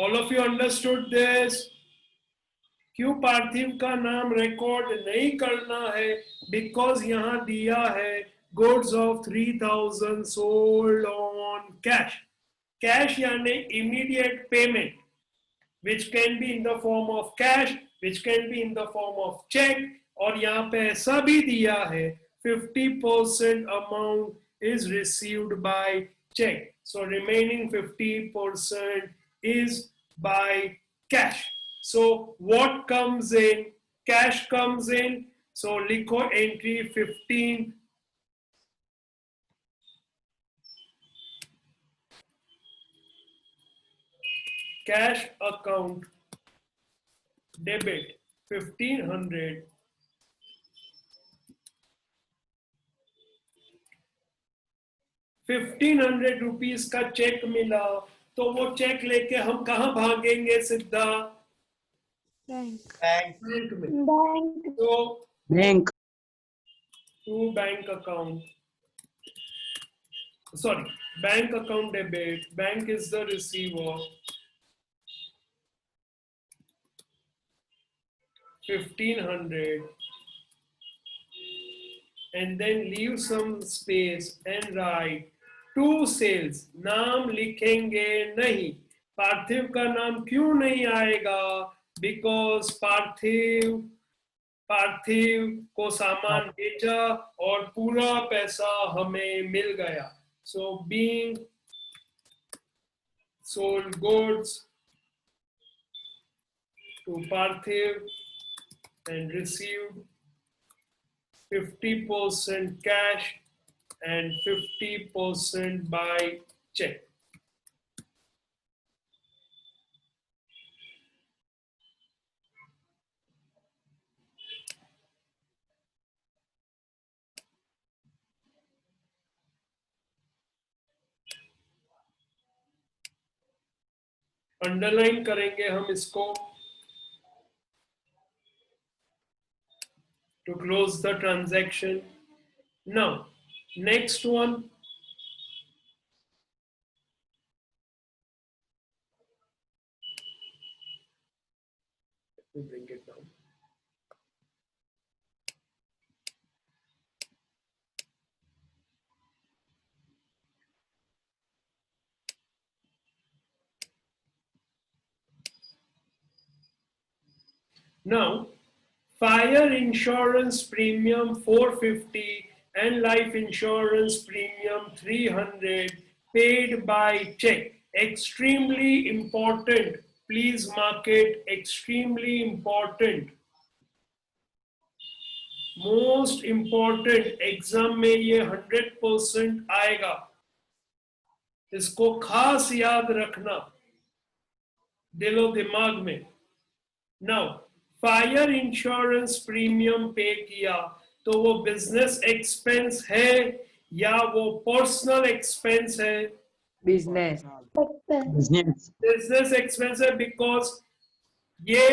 All of you understood this? क्यों पार्थिव का नाम रिकॉर्ड नहीं करना है? बिकॉज यहां दिया है goods of 3000 sold on cash. Cash यानी immediate payment, which can be in the form of cash, which can be in the form of check, और यहाँ पे ऐसा भी दिया है 50% amount is received by check. So remaining 50% is by cash. So what comes in? Cash comes in. So लिखो entry 15. Cash account debit 1500. ₹1500 का check मिला, तो वो चेक लेके हम कहाँ भागेंगे? सीधा Bank. बैंक में. बैंक. तो bank. To bank account, sorry, bank account debit. Bank is the receiver. 1500, and then leave some space and write to sales. नाम लिखेंगे नहीं. पार्थिव का नाम क्यों नहीं आएगा? बिकॉज पार्थिव को सामान बेचा और पूरा पैसा हमें मिल गया. So being sold goods to Parthiv and received 50% cash and 50% by check. Underline करेंगे हम इसको to close the transaction. Now, next one. Let me bring it down. Now, fire insurance premium 450 and life insurance premium 300 paid by check. Extremely important. Please mark it. Extremely important. Most important. Exam में ये 100% आएगा. इसको खास याद रखना दिलो दिमाग में. नाउ फायर इंश्योरेंस प्रीमियम पे किया तो वो बिजनेस एक्सपेंस है या वो पर्सनल एक्सपेंस है? Business expense. बिजनेस एक्सपेंस है, बिकॉज ये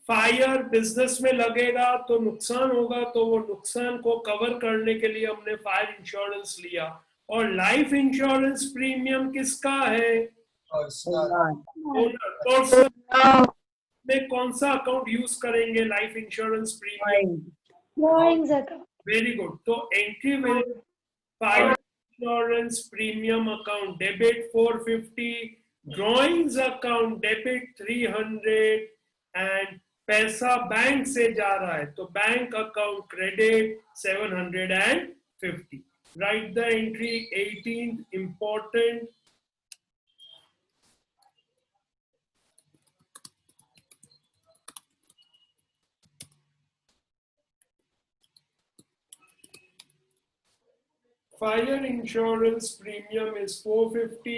फायर बिजनेस में लगेगा तो नुकसान होगा, तो वो नुकसान को कवर करने के लिए हमने फायर इंश्योरेंस लिया। और लाइफ इंश्योरेंस प्रीमियम किसका है? पर्सन में कौन सा अकाउंट यूज करेंगे life insurance premium? Drawings account. Very good. तो entry will fire insurance premium account debit 450, drawings account debit 300 and पैसा बैंक से जा रहा है तो bank account credit 750। Right the entry 18 important. Fire insurance premium is 450.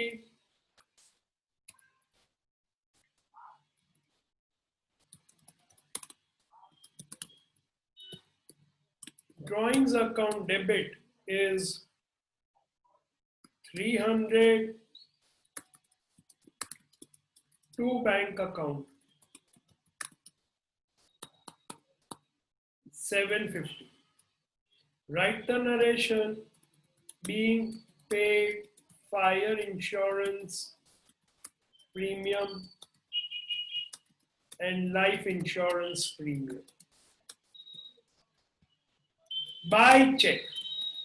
Drawings account debit is 300 to bank account 750. Write the narration. Being paid fire insurance premium and life insurance premium by check.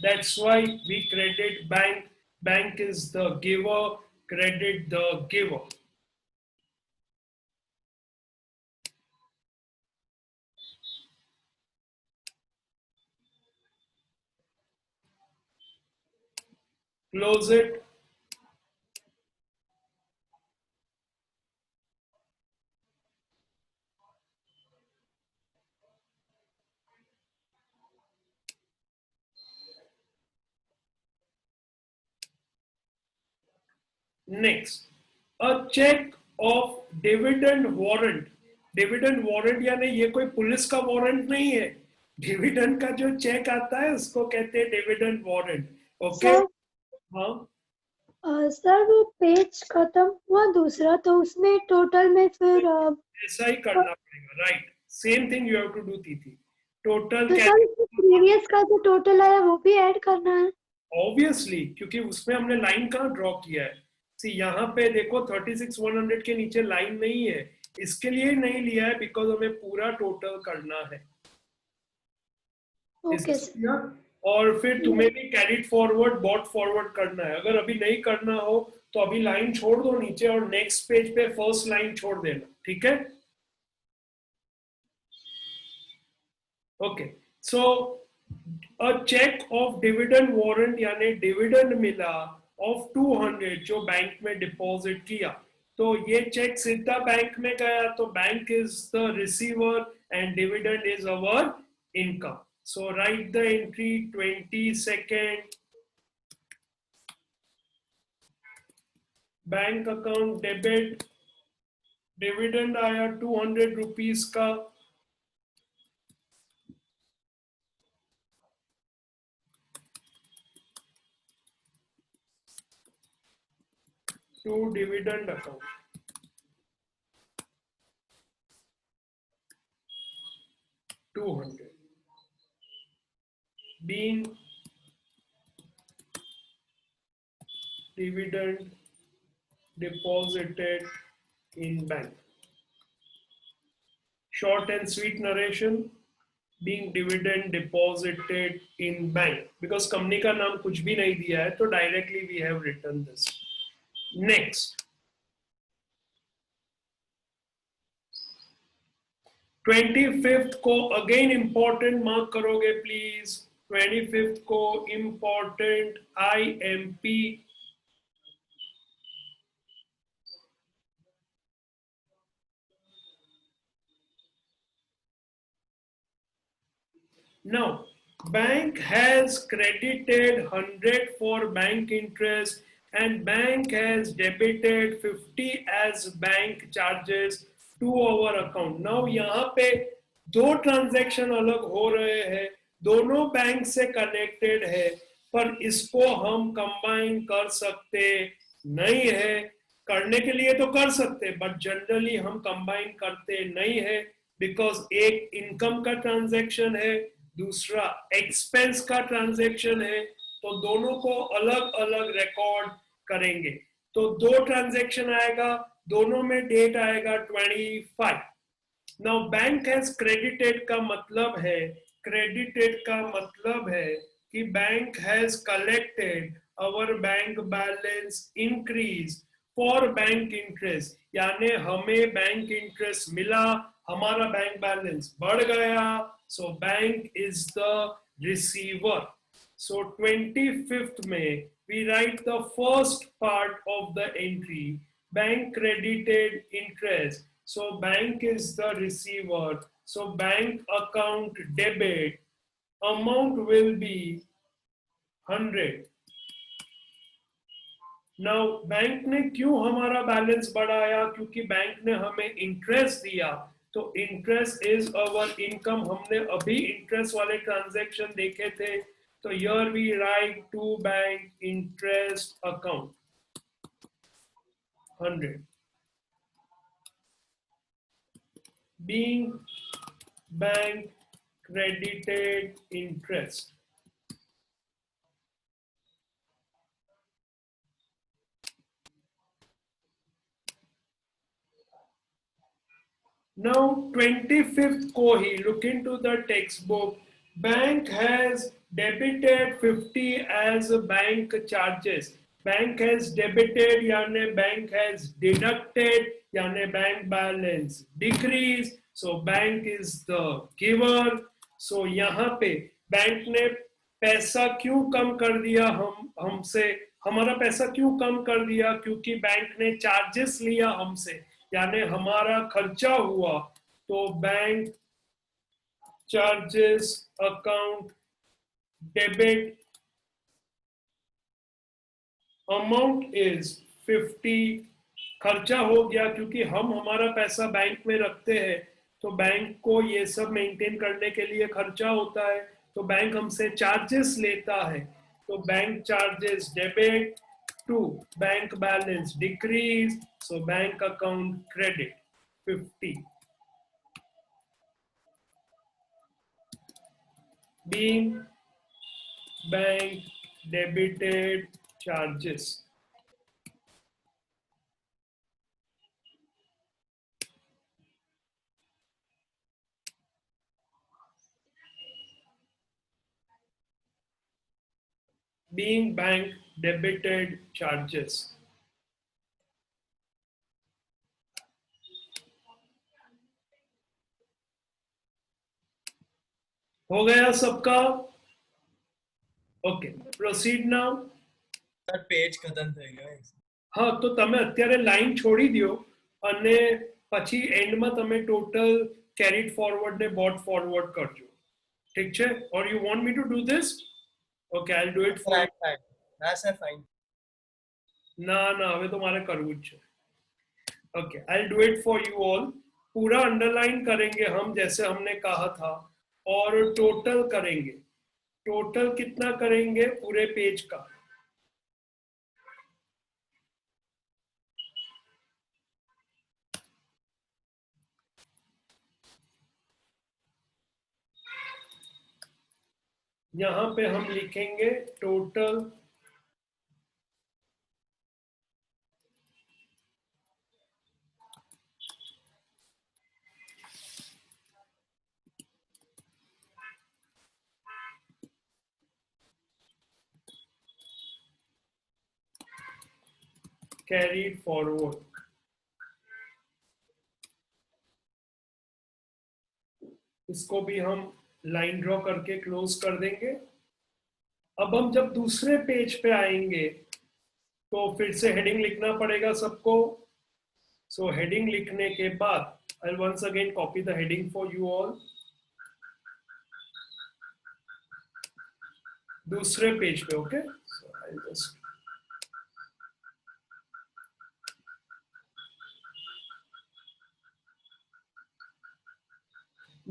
That's why we credit bank. Bank is the giver, credit the giver. Close it. Next, a check of dividend warrant. Dividend warrant यानी ये कोई police का warrant नहीं है। Dividend का जो check आता है उसको कहते हैं डिविडेंड वारंट। ओके सर हाँ सर वो पेज खत्म हुआ दूसरा तो उसमें टोटल में फिर ऐसा ही करना पड़ेगा। Right, same thing you have to do थी। टोटल तो सर प्रीवियस का जो टोटल आया वो भी ऐड करना है। ऑब्वियसली, क्योंकि उसमें हमने लाइन कहाँ ड्रॉ किया है। सी यहाँ पे देखो 36,100 के नीचे लाइन नहीं है, इसके लिए नहीं लिया है बिकॉज हमें पूरा टोटल करना है। Okay sir. और फिर तुम्हें भी कैरिड फॉरवर्ड बॉट फॉरवर्ड करना है। अगर अभी नहीं करना हो तो अभी लाइन छोड़ दो नीचे और नेक्स्ट पेज पे फर्स्ट लाइन छोड़ देना, ठीक है? Okay, so a cheque of dividend warrant यानी डिविडेंड मिला ऑफ 200 जो बैंक में डिपॉजिट किया, तो ये चेक सीधा बैंक में गया, तो bank is the receiver and dividend is our income. So write the entry 22nd. Bank account debit, dividend आया 200 रुपीज का, to dividend account 200 being dividend deposited in bank. Short and sweet narration, being dividend deposited in bank, because company का नाम कुछ भी नहीं दिया है तो directly we have written this. Next, 25th को again important mark करोगे please. 25th को important IMP, now bank has credited 100 for bank interest and bank has debited 50 as bank charges to our account. Now यहाँ पे दो transaction अलग हो रहे हैं, दोनों बैंक से कनेक्टेड है, पर इसको हम कंबाइन कर सकते नहीं है। करने के लिए तो कर सकते, बट जनरली हम कंबाइन करते नहीं है, बिकॉज एक इनकम का ट्रांजैक्शन है, दूसरा एक्सपेंस का ट्रांजैक्शन है, तो दोनों को अलग अलग रिकॉर्ड करेंगे। तो दो ट्रांजैक्शन आएगा, दोनों में डेट आएगा 25। नाउ बैंक हैज क्रेडिटेड का मतलब है, credited का मतलब है कि bank has collected our bank balance increase for bank interest, यानी हमें बैंक इंटरेस्ट मिला, हमारा बैंक बैलेंस बढ़ गया, सो bank is the receiver. So 25th में we write the first part of the entry, bank credited interest, so bank is the receiver, so bank account debit, amount will be 100। now bank ने क्यों हमारा balance बढ़ाया? क्योंकि bank ने हमें interest दिया, तो इंटरेस्ट इज अवर इनकम। हमने अभी इंटरेस्ट वाले ट्रांजैक्शन देखे थे, तो here we write to bank interest account 100, being bank credited interest। Now 25th को ही look into the textbook, bank has debited 50 as bank charges। Bank has debited यानी bank has deducted यानी bank balance decrease, so bank is the giver. So यहाँ पे bank ने पैसा क्यों कम कर दिया हमसे, हमारा पैसा क्यों कम कर दिया? क्योंकि बैंक ने चार्जेस लिया हमसे, यानी हमारा खर्चा हुआ, तो bank charges account debit, amount is 50। खर्चा हो गया क्योंकि हम हमारा पैसा बैंक में रखते हैं, तो बैंक को ये सब मेंटेन करने के लिए खर्चा होता है, तो बैंक हमसे चार्जेस लेता है, तो bank charges debit to bank balance decrease, so bank account credit 50, being bank debited charges। being bank debited charges। हो गया सबका? Okay, proceed now. Sir page ખતમ થઈ ગયો। હા, તો તમે અત્યારે લાઈન છોડી દો અને પછી એન્ડમાં તમે ટોટલ કેરીડ ફોરવર્ડ ને બોટ ફોરવર્ડ કરજો, ઠીક છે? Or you want me to do this? Okay, I will do it for fine fine હા સર ફાઇન। ના ના, હવે તો મારે કરવું જ છે। Okay, I will do it for you all. पूरा अंडरलाइन करेंगे हम जैसे हमने कहा था, और टोटल करेंगे। टोटल कितना करेंगे पूरे पेज का? यहाँ पे हम लिखेंगे टोटल carried forward। इसको भी हम लाइन ड्रॉ करके क्लोज कर देंगे। अब हम जब दूसरे पेज पे आएंगे तो फिर से हेडिंग लिखना पड़ेगा सबको। सो हेडिंग लिखने के बाद I once again copy the heading for you all. दूसरे पेज पे, okay? So I just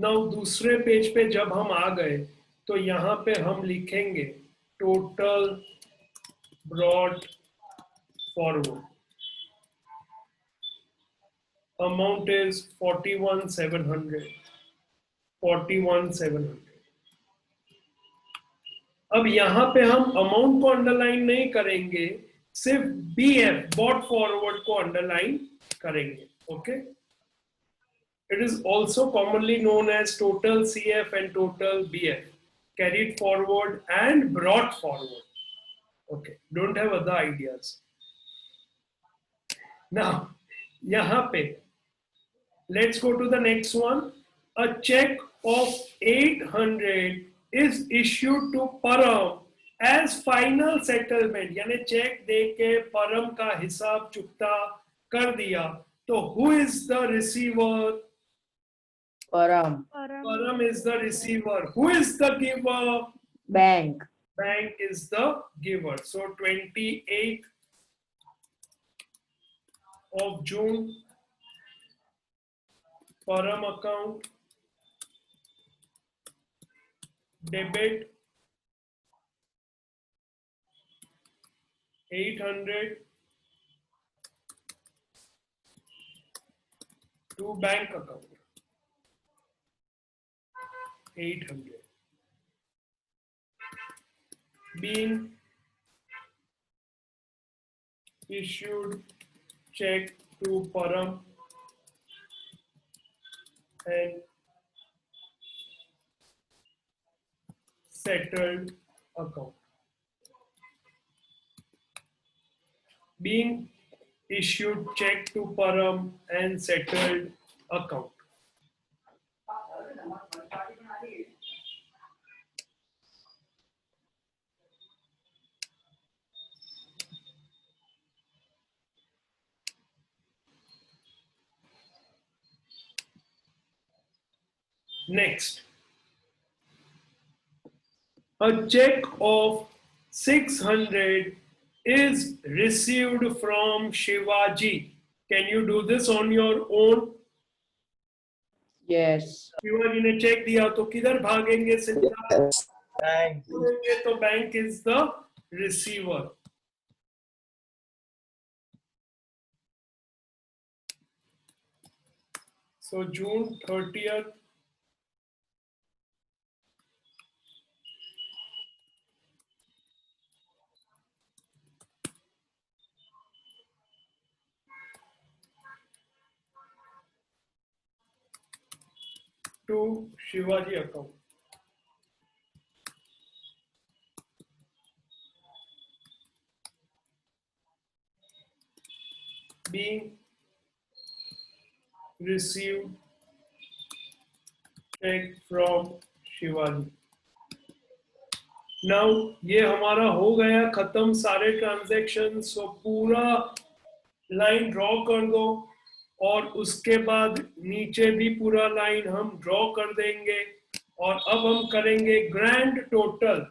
now दूसरे पेज पे जब हम आ गए तो यहाँ पे हम लिखेंगे total brought forward amount is 41,700. 41,700. अब यहाँ पे हम अमाउंट को अंडरलाइन नहीं करेंगे, सिर्फ BF बॉट फॉरवर्ड को अंडरलाइन करेंगे. Okay, it is also commonly known as total CF and total BF, carried forward and brought forward. Okay, don't have other ideas. Now यहाँ पे let's go to the next one. A check of 800 is issued to Param as final settlement. यानी check दे के परम का हिसाब चुकता कर दिया. तो who is the receiver? Param. Param is the receiver. Who is the giver? Bank. Bank is the giver. So 28th of June. Param account, debit 800 to bank account 800 being issued check to Param and settled account. Being issued check to Param and settled account. Next, a check of 600 is received from Shivaji. Can you do this on your own? Yes. Shivaji ने check दिया तो किधर भागेंगे? Siddharth Bank. तो bank is the receiver. So June 30th. To Shivaji account. Being received check from Shivaji. Now ये हमारा हो गया खत्म सारे ट्रांजैक्शन. सो पूरा लाइन ड्रॉ कर दो और उसके बाद नीचे भी पूरा लाइन हम ड्रॉ कर देंगे. और अब हम करेंगे ग्रैंड टोटल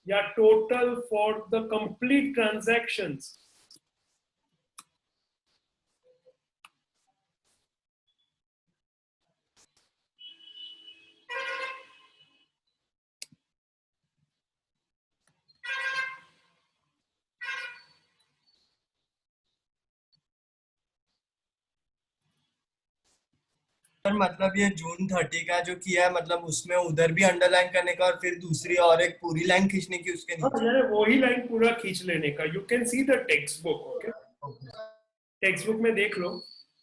या total for the complete transactions. Sir मतलब ये जून 30 का जो किया है मतलब उसमें उधर भी अंडरलाइन करने का और फिर दूसरी और एक पूरी लाइन खींचने की उसके नीचे. वही लाइन पूरा खींच लेने का. You can see the textbook. Okay, textbook में देख लो.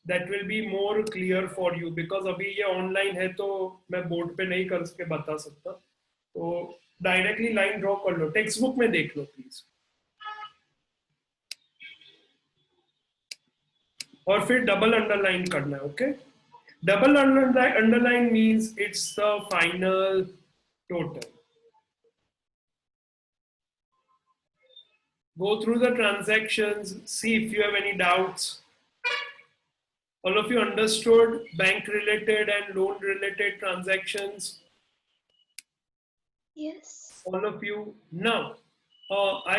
That will be more clear for you because अभी ये ऑनलाइन है तो मैं बोर्ड पे नहीं करके बता सकता. तो डायरेक्टली लाइन ड्रॉ कर लो. टेक्स्ट बुक में देख लो प्लीज. और फिर डबल अंडरलाइन करना है. Okay, double underline means it's the final total. Go through the transactions, see if you have any doubts. All of you understood bank related and loan related transactions? Yes. All of you. Now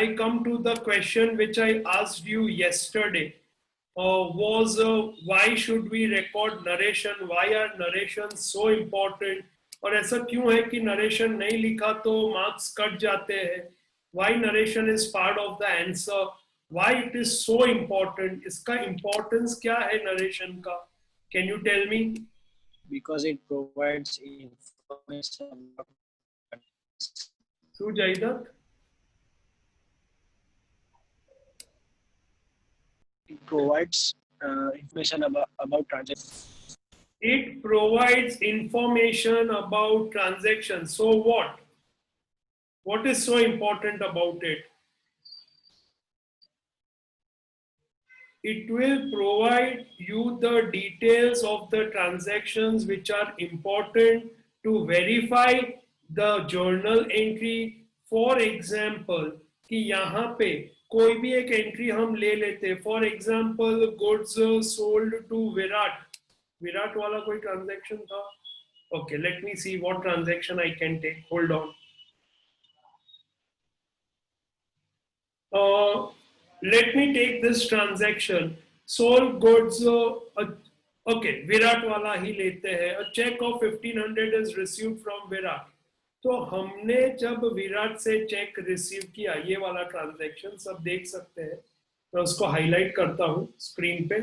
I come to the question which I asked you yesterday. Was why should we record narration? Why are narrations so important और ऐसा क्यों है कि narration नहीं लिखा तो marks cut जाते हैं? Why narration is part of the answer? Why it is so important? इसका इम्पोर्टेंस क्या है नरेशन का? Can you tell me? Because it provides information about Through Jaidat? it provides information about transactions. It provides information about transactions. So what? What is so important about it? It will provide you the details of the transactions which are important to verify the journal entry. For example, कि यहाँ पे कोई भी एक entry हम ले लेते, for example goods sold to Virat. Virat वाला कोई ट्रांजैक्शन था? Okay, let me see what transaction I can take. Hold on. Let me take this transaction. Sold goods. Okay, Virat वाला ही लेते हैं. A check of 1500 is received from Virat. तो हमने जब विराट से चेक रिसीव किया, ये वाला ट्रांजैक्शन सब देख सकते हैं. मैं उसको हाईलाइट करता हूँ स्क्रीन पे.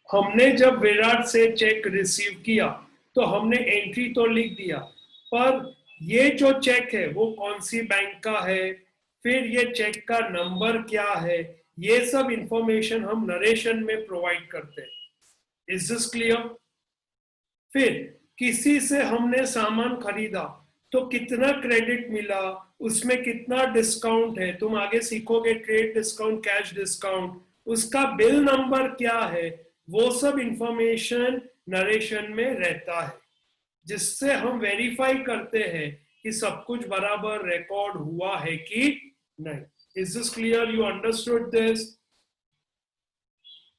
हमने जब विराट से चेक रिसीव किया तो हमने एंट्री तो लिख दिया, पर ये जो चेक है वो कौन सी बैंक का है, फिर ये चेक का नंबर क्या है, ये सब इंफॉर्मेशन हम नरेशन में प्रोवाइड करते हैं. Is this clear? फिर किसी से हमने सामान खरीदा तो कितना क्रेडिट मिला, उसमें कितना डिस्काउंट है, तुम आगे सीखोगे ट्रेड डिस्काउंट, कैश डिस्काउंट, उसका बिल नंबर क्या है, वो सब इंफॉर्मेशन नरेशन में रहता है, जिससे हम वेरीफाई करते हैं कि सब कुछ बराबर रिकॉर्ड हुआ है कि नहीं. Is this clear? You understood this?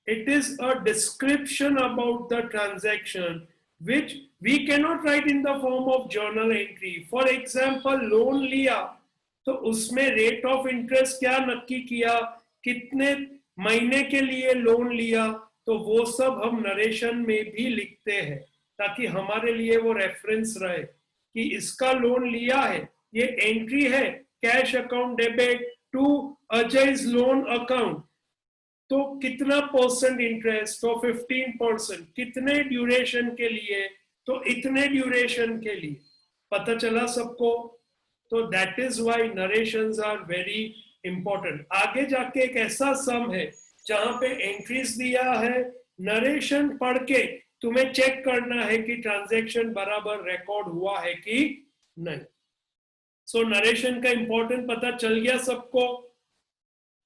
It is a description about the transaction which we cannot write in the form of journal entry. For example, loan लिया तो उसमें rate of interest क्या नक्की किया, कितने महीने के लिए लोन लिया, तो वो सब हम नरेशन में भी लिखते हैं ताकि हमारे लिए वो रेफरेंस रहे कि इसका लोन लिया है, ये एंट्री है cash account debit to Ajay's loan account, तो कितना परसेंट इंटरेस्ट, तो 15%, कितने ड्यूरेशन के लिए, तो इतने ड्यूरेशन के लिए. पता चला सबको? तो that is why narrations are very important. आगे जाके एक ऐसा सम है जहां पे एंट्रीज दिया है, नरेशन पढ़ के तुम्हें चेक करना है कि ट्रांजैक्शन बराबर रिकॉर्ड हुआ है कि नहीं. सो नरेशन का इंपॉर्टेंट पता चल गया सबको?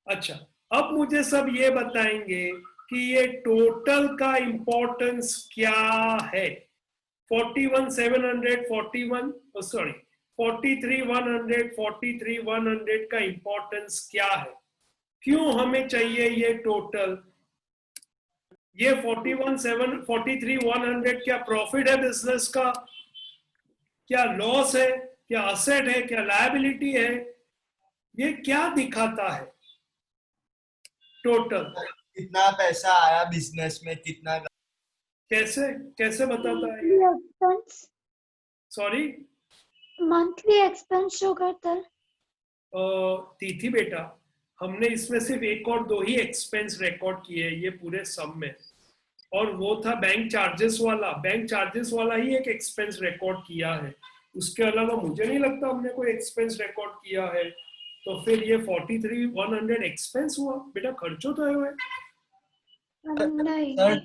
अच्छा, अब मुझे सब ये बताएंगे कि ये टोटल का इंपॉर्टेंस क्या है. 43,100 का इंपॉर्टेंस क्या है, क्यों हमें चाहिए ये टोटल. ये 43,100 क्या प्रॉफिट है बिजनेस का, क्या लॉस है, क्या असेट है, क्या लायबिलिटी है, ये क्या दिखाता है टोटल? कितना पैसा आया बिजनेस में, कितना कैसे कैसे बताता है? Expense, sorry, monthly expense show करता है. तिथि बेटा, हमने इसमें सिर्फ एक और दो ही एक्सपेंस रिकॉर्ड किए ये पूरे सम में, और वो था बैंक चार्जेस वाला. बैंक चार्जेस वाला ही एक एक्सपेंस रिकॉर्ड किया है, उसके अलावा मुझे नहीं लगता हमने कोई एक्सपेंस रिकॉर्ड किया है. तो फिर ये 43,100 एक्सपेंस हुआ बेटा, खर्चो तो है. नहीं, सर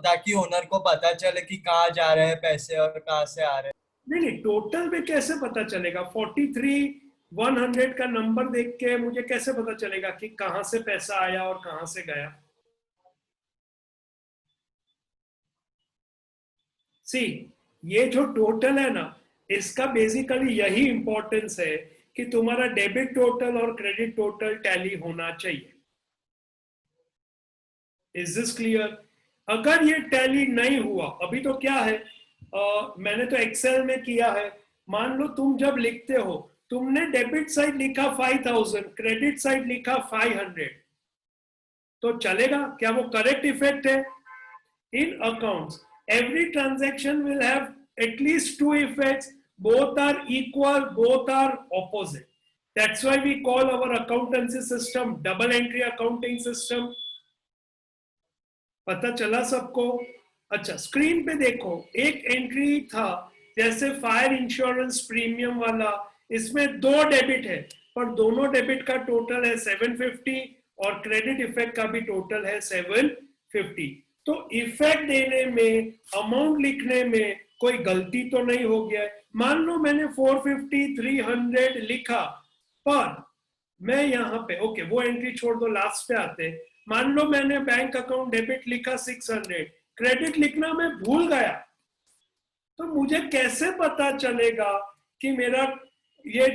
ताकि ओनर को पता चले कि कहाँ जा रहे हैं पैसे और कहाँ से आ रहे हैं. नहीं, टोटल में कैसे पता चलेगा? 43,100 का नंबर देख के मुझे कैसे पता चलेगा कि कहां से पैसा आया और कहां से गया? सी, ये जो टोटल है ना, इसका बेसिकली यही इंपॉर्टेंस है कि तुम्हारा डेबिट टोटल और क्रेडिट टोटल टैली होना चाहिए. Is this clear? अगर ये टैली नहीं हुआ, अभी तो क्या है, मैंने तो एक्सेल में किया है. मान लो तुम जब लिखते हो, तुमने डेबिट साइड लिखा 5,000, क्रेडिट साइड लिखा 500, तो चलेगा क्या? वो करेक्ट इफेक्ट है? in accounts, every transaction will have at least two effects. Both are equal, both are opposite. That's why we call our accountancy system double entry accounting system. पता चला सबको? अच्छा, स्क्रीन पे देखो, एक एंट्री था जैसे फायर इंश्योरेंस प्रीमियम वाला, इसमें दो डेबिट है, पर दोनों डेबिट का टोटल है 750 और क्रेडिट इफेक्ट का भी टोटल है 750. तो इफेक्ट देने में, अमाउंट लिखने में कोई गलती तो नहीं हो गया. मान लो मैंने 450 300 लिखा, पर मैं यहाँ पे, ओके वो एंट्री छोड़ दो, लास्ट पे आते. मान लो मैंने बैंक अकाउंट डेबिट लिखा 600, क्रेडिट लिखना मैं भूल गया, तो मुझे कैसे पता चलेगा कि मेरा ये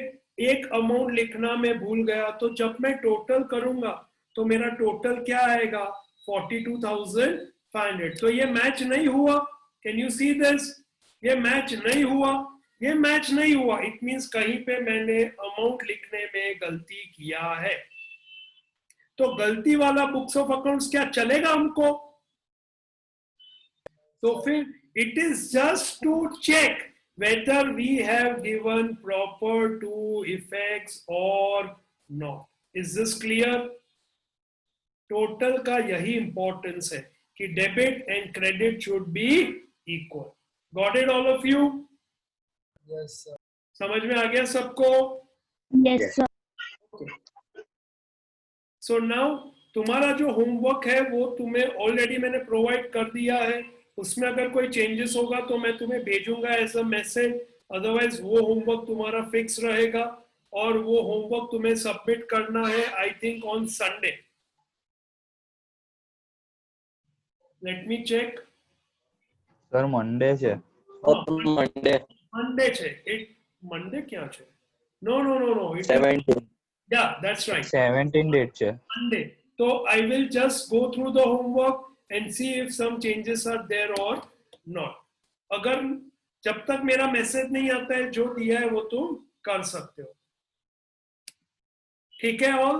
एक अमाउंट लिखना मैं भूल गया? तो जब मैं टोटल करूंगा तो मेरा टोटल क्या आएगा? 42,500. तो ये मैच नहीं हुआ. Can you see this? ये मैच नहीं हुआ. ये मैच नहीं हुआ, इट मींस कहीं पे मैंने अमाउंट लिखने में गलती किया है. तो गलती वाला बुक्स ऑफ अकाउंट्स क्या चलेगा हमको? तो फिर it is just to check whether we have given proper two effects or not. Is this clear? Total का यही इंपॉर्टेंस है कि debit and credit should be equal. Got it all of you? Yes sir. समझ में आ गया सबको? Yes sir. So now तुम्हारा जो होमवर्क है वो तुम्हें ऑलरेडी मैंने प्रोवाइड कर दिया है. उसमें अगर कोई चेंजेस होगा तो मैं तुम्हें भेजूंगा एज अ मैसेज. अदरवाइज वो होमवर्क तुम्हारा फिक्स रहेगा और वो होमवर्क तुम्हें सबमिट करना है I think on Sunday. Let me check. Sir Monday છે. મંડે છે. એક મંડે ક્યાં છે? No no no no, 17. yeah, that's right, 17 date છે. Monday. So I will just go through the homework and see if some changes are there or not. अगर जब तक मेरा मैसेज नहीं आता है जो दिया है वो तुम कर सकते हो. ठीक है ऑल?